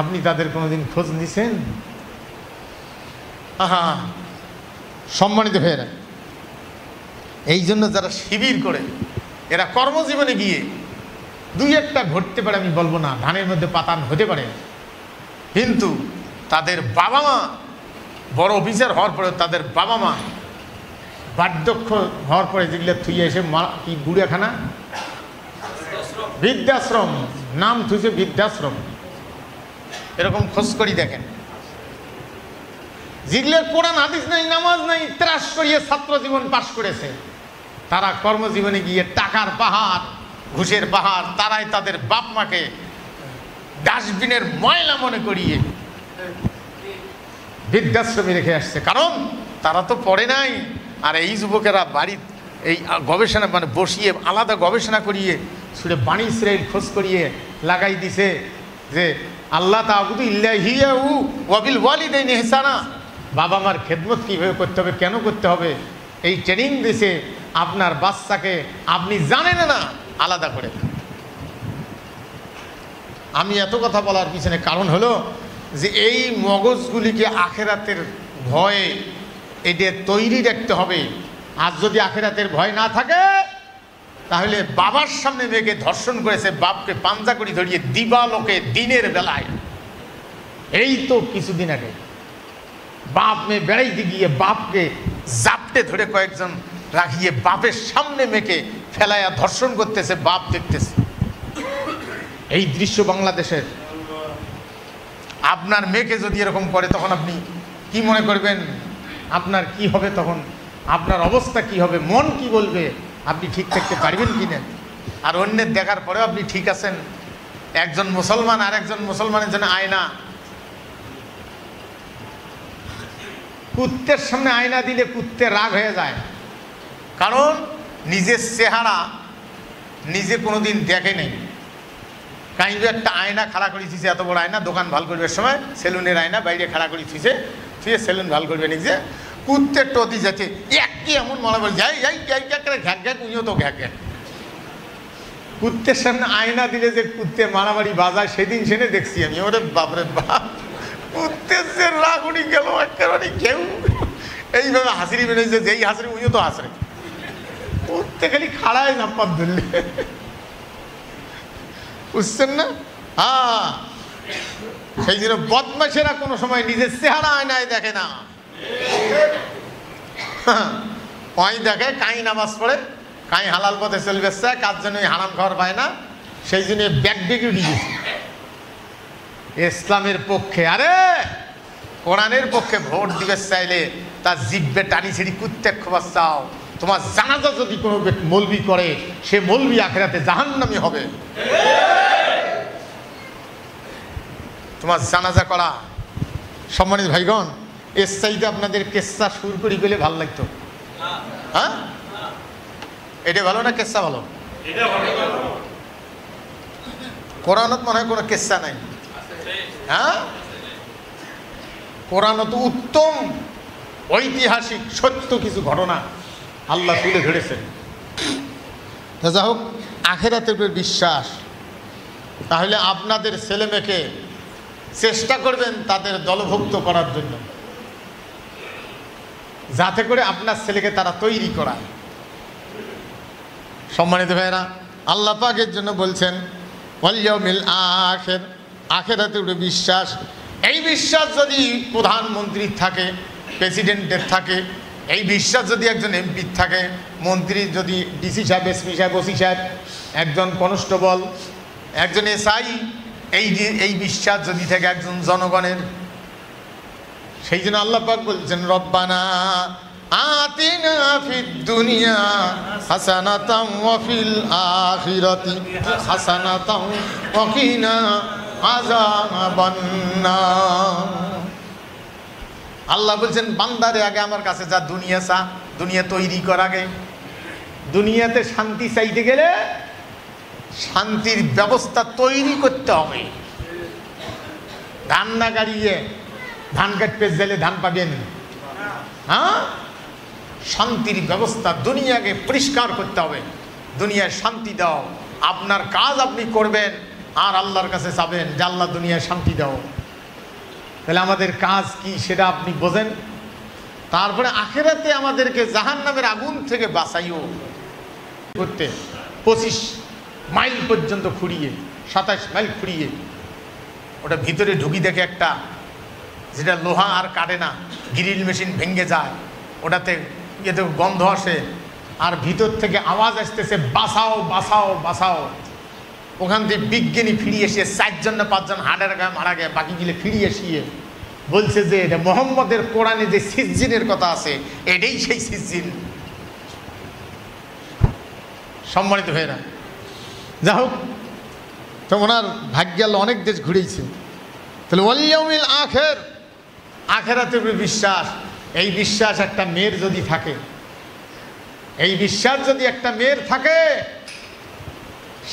আপনি তাদের কোনোদিন খোঁজ নিছেন? আহা, সম্মানিত ভাইয়েরা, এই জন্য যারা শিবির করে এরা কর্মজীবনে গিয়ে দুই একটা ঘটতে পারে, আমি বলবো না ধানের মধ্যে পাতান হতে পারে, কিন্তু তাদের বাবা মা বড় অফিসার হওয়ার পরে, তাদের বাবা মা বার্ধক্য হওয়ার পরে যেগুলো থুয়ে এসে কি বুড়াখানা, বৃদ্ধাশ্রম, নাম থুইছে বৃদ্ধাশ্রম, এরকম খোঁজ করি দেখেন। যেগুলোর কোরআন হাদিস নাই, নামাজ নাই, ত্রাস করিয়ে ছাত্র জীবন পাশ করেছে, তারা কর্মজীবনে গিয়ে টাকার পাহাড়, ঘুষের পাহাড়, তারাই তাদের বাপ মাকে ডাস্টবিনের ময়লা মনে করিয়ে বৃদ্ধাশ্রমে রেখে আসছে, কারণ তারা তো পড়ে নাই। আর এই যুবকেরা বাড়ির এই গবেষণা মানে বসিয়ে আলাদা গবেষণা করিয়ে সুরে বাণী ইসরাইল খোঁজ করিয়ে লাগাই দিছে যে আল্লাহ তাআবুদু ইল্লাহি ওয়া বিল ওয়ালিদাইনি ইহসানা, বাবা মার খেদমত কীভাবে করতে হবে, কেন করতে হবে, এই ট্রেনিং দিছে। আপনার বাচ্চাকে আপনি জানেন না আলাদা করে। আমি এত কথা বলার পিছনে কারণ হলো যে এই মগজগুলিকে আখেরাতের ভয়ে এটা তৈরি রাখতে হবে। আর যদি আখেরাতের ভয় না থাকে তাহলে বাবার সামনে মেয়েকে ধর্ষণ করেছে, বাপকে পাঞ্জা করি ধরিয়ে দিবালোকে দিনের বেলায়। এই তো কিছুদিন আগে বাপ মেয়ে বেড়াইতে গিয়ে বাপকে জাপটে ধরে কয়েকজন রাখিয়ে বাপের সামনে মেয়েকে ফেলাইয়া ধর্ষণ করতেছে, বাপ দেখতেছে। এই দৃশ্য বাংলাদেশের। আপনার মেয়েকে যদি এরকম করে তখন আপনি কি মনে করবেন? আপনার কি হবে তখন? আপনার অবস্থা কি হবে? মন কি বলবে? আপনি ঠিক থাকতে পারবেন কি না? আর অন্যের দেখার পরেও আপনি ঠিক আছেন। একজন মুসলমান আর একজন মুসলমানের জন্য আয়না। কুত্তের সামনে আয়না দিলে কুত্তে রাগ হয়ে যায়, কারণ নিজের চেহারা নিজে কোনোদিন দেখে নেই। কাইন্ড একটা আয়না খাড়া করে থুইছে, এত বড় আয়না, দোকান ভাল করবার সময় সেলুনের আয়না বাইরে খাড়া করে থুইছে, থুয়ে সেলুন ভাল করবে নিজে। কুত্তের টতি যাচ্ছে একই এমন মনে বলে যাই যাই যাই ঘ্যাক ঘ্যাক, উনিও তো ঘ্যাক ঘ্যাক। কুত্তের সামনে আয়না দিলে যে কুত্তে মারামারি বাজায়, সেদিন সেনে দেখছি আমি। ওরে বাপরে বাপ, কুত্তের যে রাগ উনি গেল একেবারে কেউ এইভাবে হাসিরি বেড়েছে, যেই হাসিরি উনিও তো হাসরে। কুত্তে খালি খাড়ায় ঝাপ্পাত ধরলে, বুঝছেন না? হ্যাঁ, সেই জন্য বদমাশেরা কোনো সময় নিজের চেহারা আয়নায় দেখে না। ওই দেখে কাই নামাজ পড়ে, কাই হালাল পথে চলবে, কার জন্য হারাম খাওয়ার পায় না, সেই জন্য ব্যাগ বেগে উঠে গেছে ইসলামের পক্ষে। আরে কোরআনের পক্ষে ভোট দিবে চাইলে তার জিব্বে টানি ছিড়ি কুত্তে খোবার চাও। তোমার জানাজা যদি কোনো মৌলবি করে, সে মৌলবি আখেরাতে জাহান্নামী হবে। তোমার জানাজা করা, সম্মানিত ভাইগণ, এর চাইতে আপনাদের কেসা সুর করি গেলে ভালো লাগতো। হ্যাঁ, এটা ভালো না কেসা ভালো? কোরআনত মনে হয় কোনো কেসা নাই। হ্যাঁ, কোরআনত উত্তম ঐতিহাসিক সত্য কিছু ঘটনা আল্লাহ তুলে ধরেছেন। যা হোক, আখেরাতের উপর বিশ্বাস। তাহলে আপনাদের ছেলে মেয়েকে চেষ্টা করবেন তাদের দলভুক্ত করার জন্য, যাতে করে আপনার ছেলেকে তারা তৈরি করায়। সম্মানিত ভাইয়েরা, আল্লাহ পাকের জন্য বলছেন ওয়াল ইয়াউমিল আখির, আখিরাতের উপরে বিশ্বাস। এই বিশ্বাস যদি প্রধানমন্ত্রীর থাকে, প্রেসিডেন্টের থাকে, এই বিশ্বাস যদি একজন এমপির থাকে, মন্ত্রী যদি ডিসি সাহেব, এসপি সাহেব, ওসি সাহেব, একজন কনস্টেবল, একজন এসআই, এই বিশ্বাস যদি থাকে একজন জনগণের, সেই জন্য আল্লাহ পাক বলছেন রব্বানা আতিনা ফিদ দুনিয়া হাসানাতাম ওয়া ফিল আখিরাতি হাসানাতাম ওয়া কিনা আযাবান নার। আল্লাহ বলছেন বান্দারে আগে আমার কাছে যা দুনিয়া চা, দুনিয়া তৈরি কর আগে। দুনিয়াতে শান্তি চাইতে গেলে শান্তির ব্যবস্থা তৈরি করতে হবে। ধান না গাড়িয়ে ধান কাটতে গেলে ধান পাবেন? হ্যাঁ, শান্তির ব্যবস্থা দুনিয়াকে পরিষ্কার করতে হবে, দুনিয়ায় শান্তি দাও। আপনার কাজ আপনি করবেন আর আল্লাহর কাছে চাবেন যে আল্লাহ দুনিয়ায় শান্তি দাও। তাহলে আমাদের কাজ কি সেটা আপনি বোঝেন। তারপরে আখেরাতে আমাদেরকে জাহান্নামের আগুন থেকে বাঁচাইও করতে 25 মাইল পর্যন্ত খুঁড়িয়ে, 27 মাইল খুঁড়িয়ে ওটা ভিতরে ঢুকি দেখে একটা, যেটা লোহা আর কাটে না, গ্রিল মেশিন ভেঙে যায়, ওটাতে ইয়েতে গন্ধ আসে আর ভিতর থেকে আওয়াজ আসতেছে বাঁচাও বাঁচাও বাঁচাও। ওখান থেকে বিজ্ঞানী ফিরিয়ে এসে 4 জন না 5 জন হার্টের গায়ে মারা গেছে, বাকি গিলে ফিরিয়ে এসিয়ে বলছে যে এটা মোহাম্মদের কোরআনে যে সিজ্জিনের কথা আছে, এটাই সেই সিজ্জিন। সম্মানিত ভাইরা, যা হোক, তো ওনার ভাগ্যাল অনেক দেশ ঘুরেছে। তাহলে ওয়াল ইয়াউমিল আখির, আখিরাতের উপর বিশ্বাস। এই বিশ্বাস একটা মেয়ের যদি থাকে, এই বিশ্বাস যদি একটা মেয়ের থাকে,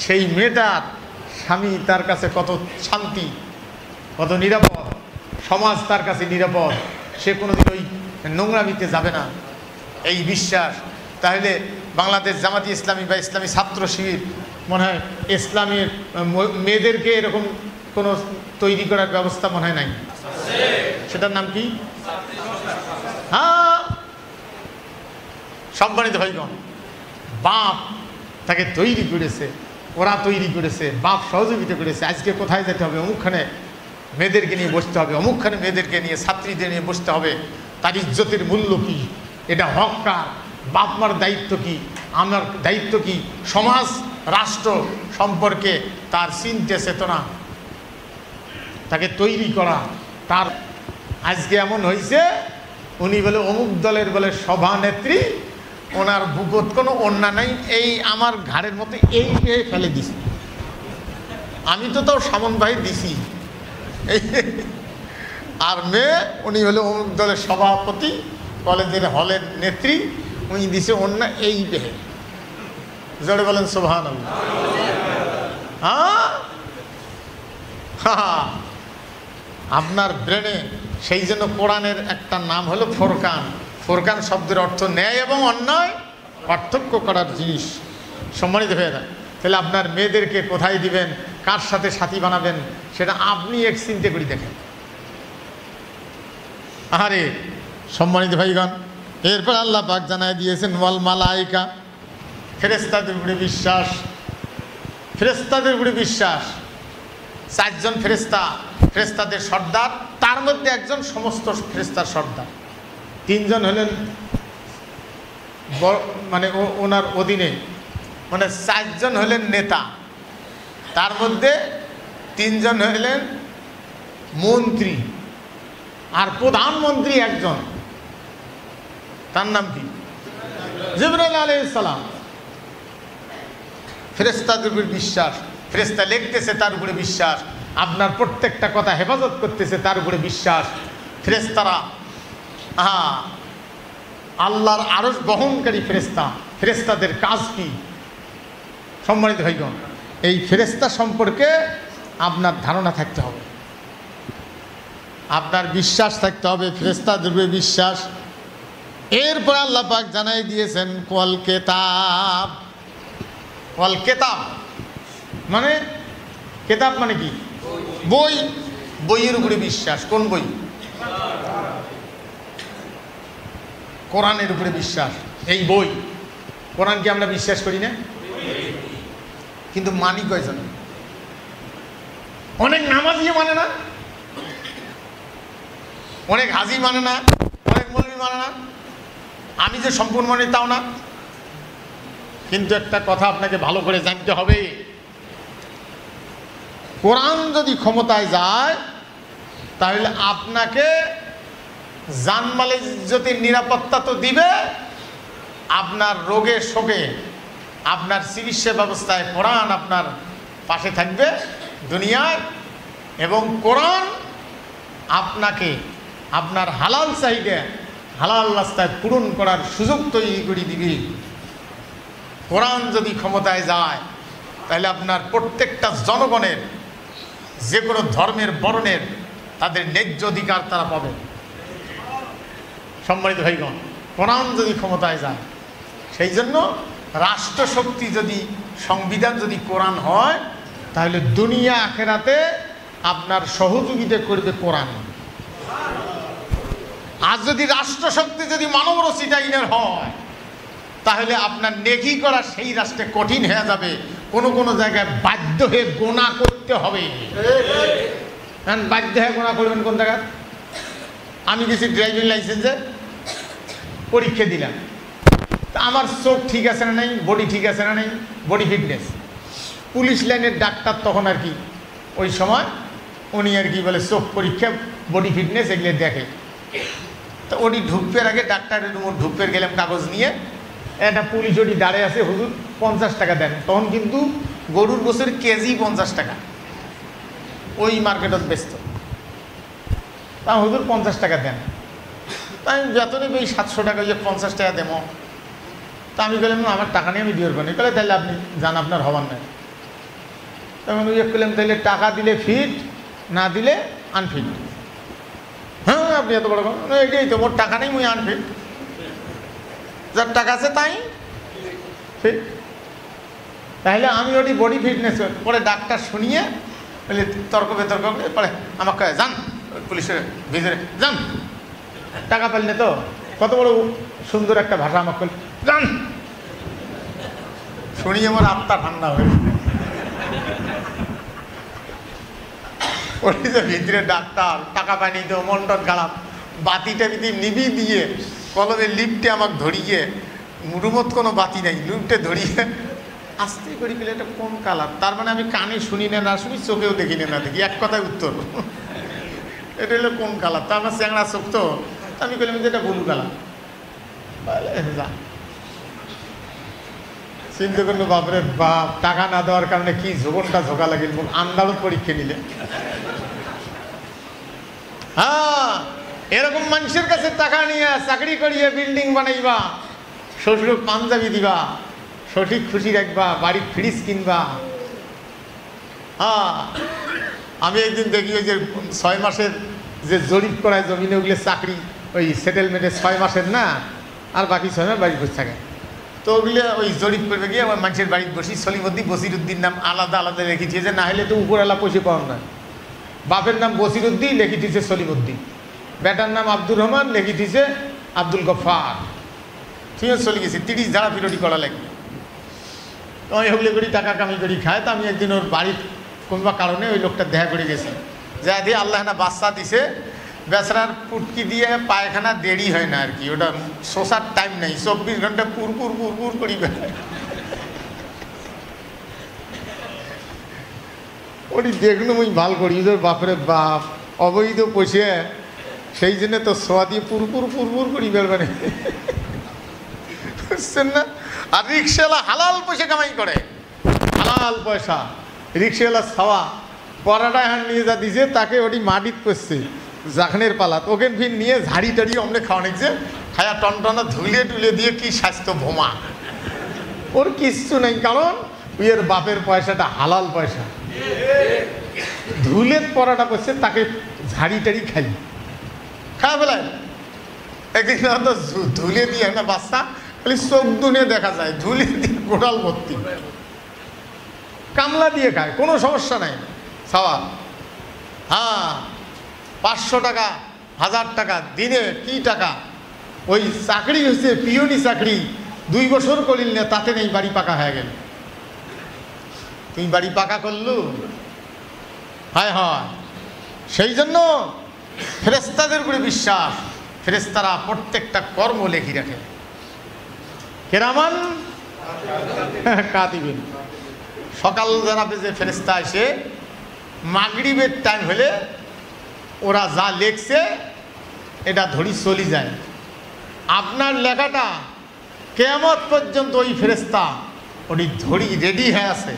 সেই মেয়েটার স্বামী তার কাছে কত শান্তি, কত নিরাপদ, সমাজ তার কাছে নিরাপদ, সে কোনোদিন ওই নোংরামিতে যাবে না, এই বিশ্বাস। তাহলে বাংলাদেশ জামাতি ইসলামী বা ইসলামী ছাত্র শিবির মনে হয় ইসলামের মেয়েদেরকে এরকম কোনো তৈরি করার ব্যবস্থা মনে হয় নাই। সেটার নাম কি? হ্যাঁ, সম্মানিত ভাইগণ, বাপ তাকে তৈরি করেছে, ওরা তৈরি করেছে, বাপ সহযোগিতা করেছে। আজকে কোথায় যেতে হবে? অমুকখানে মেয়েদেরকে নিয়ে বসতে হবে, অমুকখানে মেয়েদেরকে নিয়ে ছাত্রীদের নিয়ে বসতে হবে। তার ইজ্জতের মূল্য কি? এটা হক কার? বাপ মার দায়িত্ব কি? আমার দায়িত্ব কি? সমাজ রাষ্ট্র সম্পর্কে তার চিন্তা চেতনা, তাকে তৈরি করা। তার আজকে এমন হয়েছে, উনি বলে অমুক দলের বলে সভানেত্রী, ওনার বুকত কোনো অন্যা নাই, এই আমার ঘাড়ের মতো এই ফেলে দিছি। আমি তো তাও সামন ভাই দিছি এই। আর মেয়ে, উনি হলো অমুক দলের সভাপতি, কলেজের হলের নেত্রী, উনি দিছে অন্যা এই পেহে। জোরে বলেন সুবহানাল্লাহ। হ্যাঁ, আপনার ব্রেনে সেই জন্য কোরআনের একটা নাম হলো ফোরকান। ফোরকান শব্দের অর্থ ন্যায় এবং অন্যায় পার্থক্য করার জিনিস। সম্মানিত হয়ে যায়। তাহলে আপনার মেয়েদেরকে কোথায় দিবেন, কার সাথে সাথী বানাবেন, সেটা আপনি এক চিন্তা করে দেখেন। আরে সম্মানিত ভাইগণ, এরপর আল্লাহ পাক জানায় দিয়েছেন ওয়াল মালাইকা, ফেরেশতাদের উপরে বিশ্বাস। ফেরেশতাদের উপরে বিশ্বাস। 4 জন ফেরেশতা, ফেরেশতাদের সর্দার, তার মধ্যে একজন সমস্ত ফেরেশতার সর্দার। 3 জন হলেন মানে ওনার অধীনে, মানে 4 জন হলেন নেতা, তার মধ্যে 3 জন হলেন মন্ত্রী, আর প্রধানমন্ত্রী একজন। তার নাম কি? জিবরাইল আলাইহিস সালাম। ফেরেশতাদের উপর বিশ্বাস। ফেরেশতা লিখতেছে, তার উপরে বিশ্বাস। আপনার প্রত্যেকটা কথা হেফাজত করতেছে, তার উপরে বিশ্বাস। ফেরেশতারা আল্লাহর আরশ বহনকারী ফেরেশতা। ফেরেশতাদের কাজ কি? সম্মানিত ভাইগণ, এই ফেরেশতা সম্পর্কে আপনার ধারণা থাকতে হবে, আপনার বিশ্বাস থাকতে হবে, ফেরেশতাদের উপরে বিশ্বাস। এরপর আল্লাহ পাক জানাই দিয়েছেন ওয়াল কিতাব। ওয়াল কিতাব মানে, কিতাব মানে কি? বই। বইয়ের উপরে বিশ্বাস। কোন বই? কোরআনের উপরে বিশ্বাস। এই বই কোরআনকে আমরা বিশ্বাস করি না, কিন্তু মানি কয়জন? অনেক নামাজি মানে না, অনেক হাজি মানে না, অনেক মৌলবি মানে না। আমি যে সম্পূর্ণ মানি তাও না। কিন্তু একটা কথা আপনাকে ভালো করে জানতে হবে, কোরআন যদি ক্ষমতায় যায় তাহলে আপনাকে জানমালে ইজ্জতের নিরাপত্তা তো দিবে, আপনার রোগে শোকে, আপনার চিকিৎসা ব্যবস্থায় কোরআন আপনার পাশে থাকবে দুনিয়ায়। এবং কোরআন আপনাকে আপনার হালাল চাহিদা হালাল রাস্তায় পূরণ করার সুযোগ তৈরি করে দিবে। কোরআন যদি ক্ষমতায় যায় তাহলে আপনার প্রত্যেকটা জনগণের, যে কোনো ধর্মের বর্ণের, তাদের ন্যায্য অধিকার তারা পাবে। সম্মানিত ভাইগণ, কোরআন যদি ক্ষমতায় যায়, সেই জন্য রাষ্ট্রশক্তি যদি, সংবিধান যদি কোরআন হয়, তাহলে দুনিয়া আখেরাতে আপনার সহযোগিতা করবে কোরআন। আর যদি রাষ্ট্রশক্তি যদি মানব রচিত আইনের হয়, তাহলে আপনার নেকি করা সেই রাষ্ট্রে কঠিন হয়ে যাবে। কোনো কোনো জায়গায় বাধ্য হয়ে গোনা করতে হবে। বাধ্য হয়ে গোনা করবেন কোন জায়গায়? আমি গেছি ড্রাইভিং লাইসেন্সে পরীক্ষা দিলাম, তা আমার চোখ ঠিক আছে না নেই, বডি ঠিক আছে না নেই, বডি ফিটনেস। পুলিশ লাইনের ডাক্তার তখন আর কি ওই সময় উনি আর কি বলে চোখ পরীক্ষা, বডি ফিটনেস এগুলো দেখে। তো উনি ঢুকপের আগে ডাক্তারের রুম ঢুকপের গেলাম কাগজ নিয়ে, একটা পুলিশ ওটি দাঁড়িয়ে আছে, হুজুর 50 টাকা দেন। তখন কিন্তু গরুর গোছের কেজি 50 টাকা ওই মার্কেটত ব্যস্ত। তা হুজুর 50 টাকা দেন। তা আমি বেতনে ওই 700 টাকা, ওই 50 টাকা দেবো। তা আমি বললাম আমার টাকা নিয়ে আমি দিয়ে পারি। বলে তাহলে আপনি যান, আপনার হবার নাই। তখন ওই করলাম তাহলে টাকা দিলে ফিট, না দিলে আনফিট। হ্যাঁ আপনি এত বড় এটাই তো, মোর টাকা নেই, মুই আনফিট। যার টাকা আছে তাই ফিট। তাহলে আমি ওটি বডি ফিটনেস পরে ডাক্তার শুনিয়ে বলে তর্ক বিতর্ক করে পরে আমাকে যান পুলিশের ভিতরে যান, টাকা পাইলে তো কত বড় সুন্দর একটা ভাষা আমাকে যান, শুনিয়ে আমার আত্মা ঠান্ডা হয়ে ওই যে ভিতরে ডাক্তার টাকা পাইনি তো মনটা খারাপ, বাতিটা নিবি দিয়ে কলমে লিফটে আমাকে ধরিয়ে, রুমত কোনো বাতি নাই, লিফটে ধরিয়ে আস্তে করি পেলে এটা কোন কালার, তার মানে আমি কানে শুনি না শুনি, চোখেও দেখি না দেখি, এক কথায় উত্তর এটা হলো কোন কালার, তা আমার চ্যাংড়া চোখ তো, আমি বললাম যে এটা ব্লু কালার। যা চিন্তা করলো বাপরে বাপ, টাকা না দেওয়ার কারণে কি জীবনটা ঝোঁকা লাগিল, আন্দালত পরীক্ষা নিলে। হ্যাঁ, এরকম মানুষের কাছে টাকা নিয়ে চাকরি করিয়ে বিল্ডিং বানাইবা, শ্বশুর পাঞ্জাবি দিবা, সঠিক খুশি রাখবা, বাড়ির ফ্রিজ কিনবা। হ্যাঁ, আমি একদিন দেখি ওই যে 6 মাসের যে জরিপ করায় জমিনে, ওগুলো চাকরি ওই সেটেলমেন্টে 6 মাসের না, আর বাকি 6 মাস বাড়ি বসে থাকে, তো ওগুলো ওই জরিপ করবে গিয়ে আমার মানুষের বাড়িতে বসি সলিমুদ্দিন বসিরুদ্দিন নাম আলাদা আলাদা রেখেছে, যে না হলে তো উপরওয়ালা পয়সা পাওয়া না। বাপের নাম বসিরুদ্দিন, লিখিতেছে সলিমুদ্দিন, বেটার নাম আব্দুর রহমান, লিখিতেছে আব্দুল গফার। ঠিক আছে, চলে গেছি 30 ধারা ফিরতি করা লাগবে। তো আমি ওগুলো করি টাকা কামি করি খায়। তো আমি একদিন ওর বাড়ির কোনো কারণে ওই লোকটা দেখা করে গেছি, যা দিয়ে আল্লাহ না বাচ্চা দিছে, বেচারার পুটকি দিয়ে পায়খানা দেরি হয় না আর কি, ওটা শোষার টাইম নেই, 24 ঘন্টা পুরপুর পুরপুর করি বেড়ায়। ওটি দেখলো মুই ভাল করি, তোর বাপরে বাপ অবৈধ পয়সা, সেই জন্য তো সোয়া দিয়ে পুরপুর পুরপুর করি বেড়াবে, বুঝছেন না? আর রিক্সাওয়ালা হালাল পয়সা কামাই করে, হালাল পয়সা রিক্সাওয়ালা ছাওয়া পরাটা এখন নিয়ে যা দিছে, তাকে ওটি মাটিত করছে জাখনের পালাত, ওকে ফির নিয়ে ঝাড়ি টাড়ি অমনে খাওয়া নিচ্ছে, খায়া টনটনা ধুলে টুলে দিয়ে কি স্বাস্থ্য ভোমা, ওর কিচ্ছু নেই, কারণ ওর বাপের পয়সাটা হালাল পয়সা, ধুলে পরাটা করছে, তাকে ঝাড়ি টাড়ি খাই খাওয়া বেলায়। একদিন তো ধুলে দিয়ে না বাচ্চা খালি চোখ দুনে দেখা যায়, ধুলে দিয়ে গোটাল ভর্তি, কামলা দিয়ে খায়, কোনো সমস্যা নাই খাওয়া। হ্যাঁ, 500 টাকা 1000 টাকা দিনে কি টাকা, ওই চাকরি হচ্ছে পিওনি চাকরি, 2 বছর করিল না, তাতে নেই বাড়ি পাকা হয়ে গেল। তুমি বাড়ি পাকা করলু, হায় হয়। সেই জন্য ফেরেশতাদের উপরে বিশ্বাস, ফেরেশতারা প্রত্যেকটা কর্ম লেখি রাখে, কেরামান কাতিবিন। সকাল জানাবে যে ফেরেশতা এসে মাগরিবের টাইম হলে ওরা যা লেখছে এটা ধরি চলি যায়, আপনার লেখাটা কিয়ামত পর্যন্ত ওই ফেরেশতা ওটি ধরি রেডি হয়ে আছে,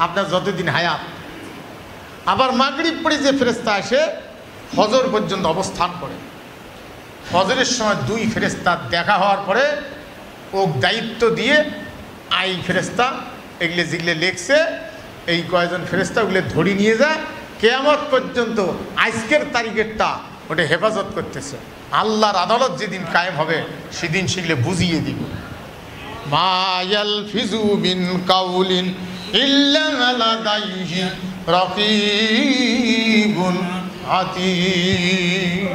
আপনার যতদিন হায়াত। আবার মাগরিব পরে যে ফেরেশতা আসে ফজর পর্যন্ত অবস্থান করে, ফজরের সময় 2 ফেরেশতা দেখা হওয়ার পরে ও দায়িত্ব দিয়ে আই ফেরেশতা এগুলো যেগুলো লেখছে, এই কয়েকজন ফেরেশতা ওগুলো ধরি নিয়ে যায়, কিয়ামত পর্যন্ত আজকের তারিখেরটা ওটা হেফাজত করতেছে। আল্লাহর আদালত যেদিন কায়েম হবে সেদিন সেগুলো বুঝিয়ে দিব। মা ইয়ালফিজু মিন কাউলিন ইল্লা লাদাইহি রাকিবুন আতীদ।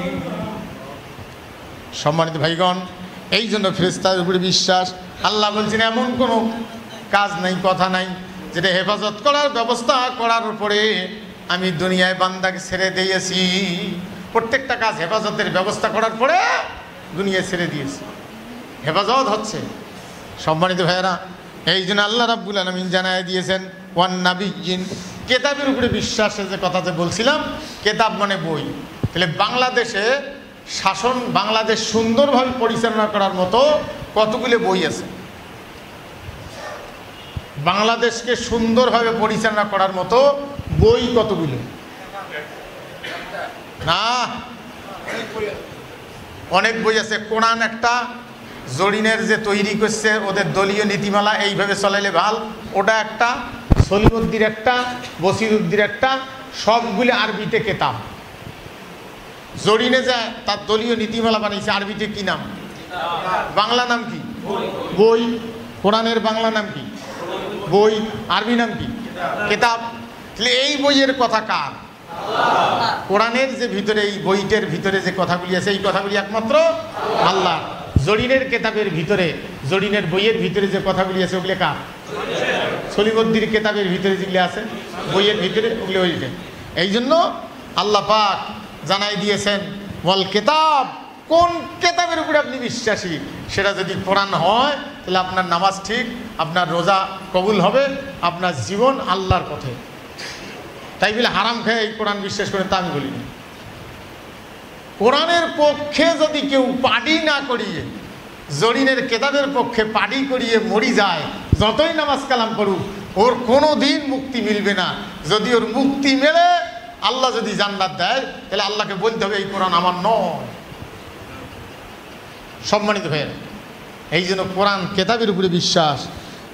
সম্মানিত ভাইগণ, এই জন্য ফেরেশতাদের উপরে বিশ্বাস। আল্লাহ বলছেন এমন কোনো কাজ নাই, কথা নাই যেটা হেফাজত করার ব্যবস্থা করার পরে আমি দুনিয়ায় বান্দাকে ছেড়ে দিয়েছি। প্রত্যেকটা কাজ হেফাজতের ব্যবস্থা করার পরে দুনিয়ায় ছেড়ে দিয়েছি, হেফাজত হচ্ছে। সম্মানিত ভাইয়েরা, এই জন্য আল্লাহ রাব্বুল আলামিন জানায় দিয়েছেন ওয়ান নাবিয়্যিন, কেতাবের উপরে বিশ্বাসের যে কথা যে বলছিলাম, কেতাব মানে বই। তাহলে বাংলাদেশে শাসন, বাংলাদেশ সুন্দরভাবে পরিচালনা করার মতো কতগুলো বই আছে, বাংলাদেশকে সুন্দরভাবে পরিচালনা করার মতো বই কতগুলো? না, অনেক বই আছে। কোরআন একটা, জরিনের যে তৈরি করছে ওদের দলীয় নীতিমালা এইভাবে চলাইলে ভাল, ওটা একটা, সলিমুদ্দির একটা, বসিরুদ্দির একটা, সবগুলো আরবিতে কেতাব। জরিনে যায় তার দলীয় নীতিমালা বানিয়েছে, আরবিতে কি নাম? বাংলা নাম কি? বই। কোরআনের বাংলা নাম কি? বই, আরবি নাম কি? কিতাব। তাহলে এই বইয়ের কথা কার? কোরআনের যে ভিতরে, এই বইটার ভিতরে যে কথাগুলি আছে, এই কথাগুলি একমাত্র আল্লাহ। জরিনের কেতাবের ভিতরে, জরিনের বইয়ের ভিতরে যে কথাগুলি আছে ওগুলি কার? সলিমুদ্দির কেতাবের ভিতরে যেগুলি আছে বইয়ের ভিতরে ওগুলি ওইটা। এই জন্য আল্লাহ পাক জানাই দিয়েছেন ওয়াল কেতাব, কোন কেতাবের উপরে আপনি বিশ্বাসী, সেটা যদি কোরআন হয় তাহলে আপনার নামাজ ঠিক, আপনার রোজা কবুল হবে, আপনার জীবন আল্লাহর পথে। তাই বলে হারাম খেয়ে এই কোরআন বিশ্বাস করেন তা আমি বলিনি। কোরআনের পক্ষে যদি কেউ পাডি না করিয়ে, জরিনের কেতাবের পক্ষে পাডি করিয়ে মরি যায়, যতই নামাজ কালাম করুক, ওর কোনো দিন মুক্তি মিলবে না। যদি ওর মুক্তি মেলে, আল্লাহ যদি জান্নাত দেয়, তাহলে আল্লাহকে বলতে হবে এই কোরআন আমার নয়। সম্মানিত ভাইয়ের, এই জন্য কোরআন কেতাবের উপরে বিশ্বাস,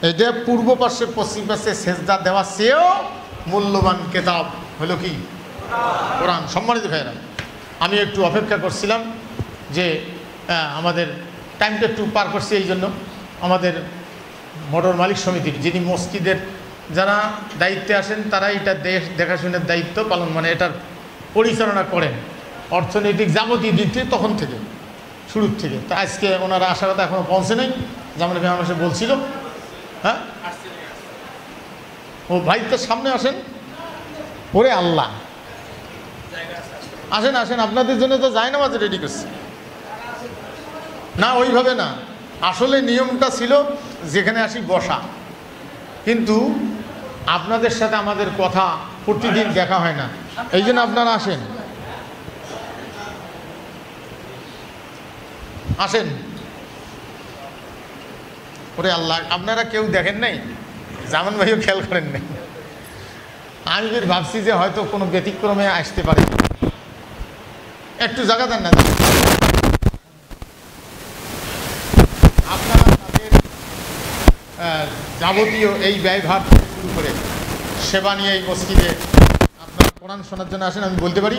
এটা পূর্ব পার্শ্বে পশ্চিম পার্শ্বে সেজদা দেওয়া চেয়েও মূল্যবান কেতাব হলো কি? কোরআন। সম্মানিত ভাইয়েরা, আমি একটু অপেক্ষা করছিলাম যে আমাদের টাইমটা একটু পার করছি, এই জন্য আমাদের মোটর মালিক সমিতির যিনি মসজিদের যারা দায়িত্বে আসেন, তারা এটা দেখাশোনার দায়িত্ব পালন, মানে এটার পরিচালনা করেন, অর্থনৈতিক যাবতীয় দিক থেকে তখন থেকে, শুরুর থেকে। তো আজকে ওনারা আসার কথা এখনও পৌঁছে নেই, যেমন আমার সে বলছিল। হ্যাঁ, ও ভাই তো সামনে আসেন। ওরে আল্লাহ, আসেন আসেন, আপনাদের জন্য তো যায় না, মাঝে রেডি করছি না, ওইভাবে না। আসলে নিয়মটা ছিল যেখানে আসি বসা, কিন্তু আপনাদের সাথে আমাদের কথা প্রতিদিন দেখা হয় না, এই জন্য আপনারা আসেন আসেন। ওরে আল্লাহ, আপনারা কেউ দেখেন নাই, জামান ভাইও খেয়াল করেন নাই। আমি বের ভাবছি যে হয়তো কোনো ব্যতিক্রমে আসতে পারে, একটু জায়গা দেন না। আপনারা তাদের যাবতীয় এই ব্যয়ভার শুরু করে সেবা নিয়ে এই মসজিদে আপনারা কোরআন শোনার জন্য আসেন, আমি বলতে পারি।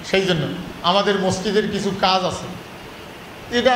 সেই জন্য আমাদের মসজিদের কিছু কাজ আছে, এটা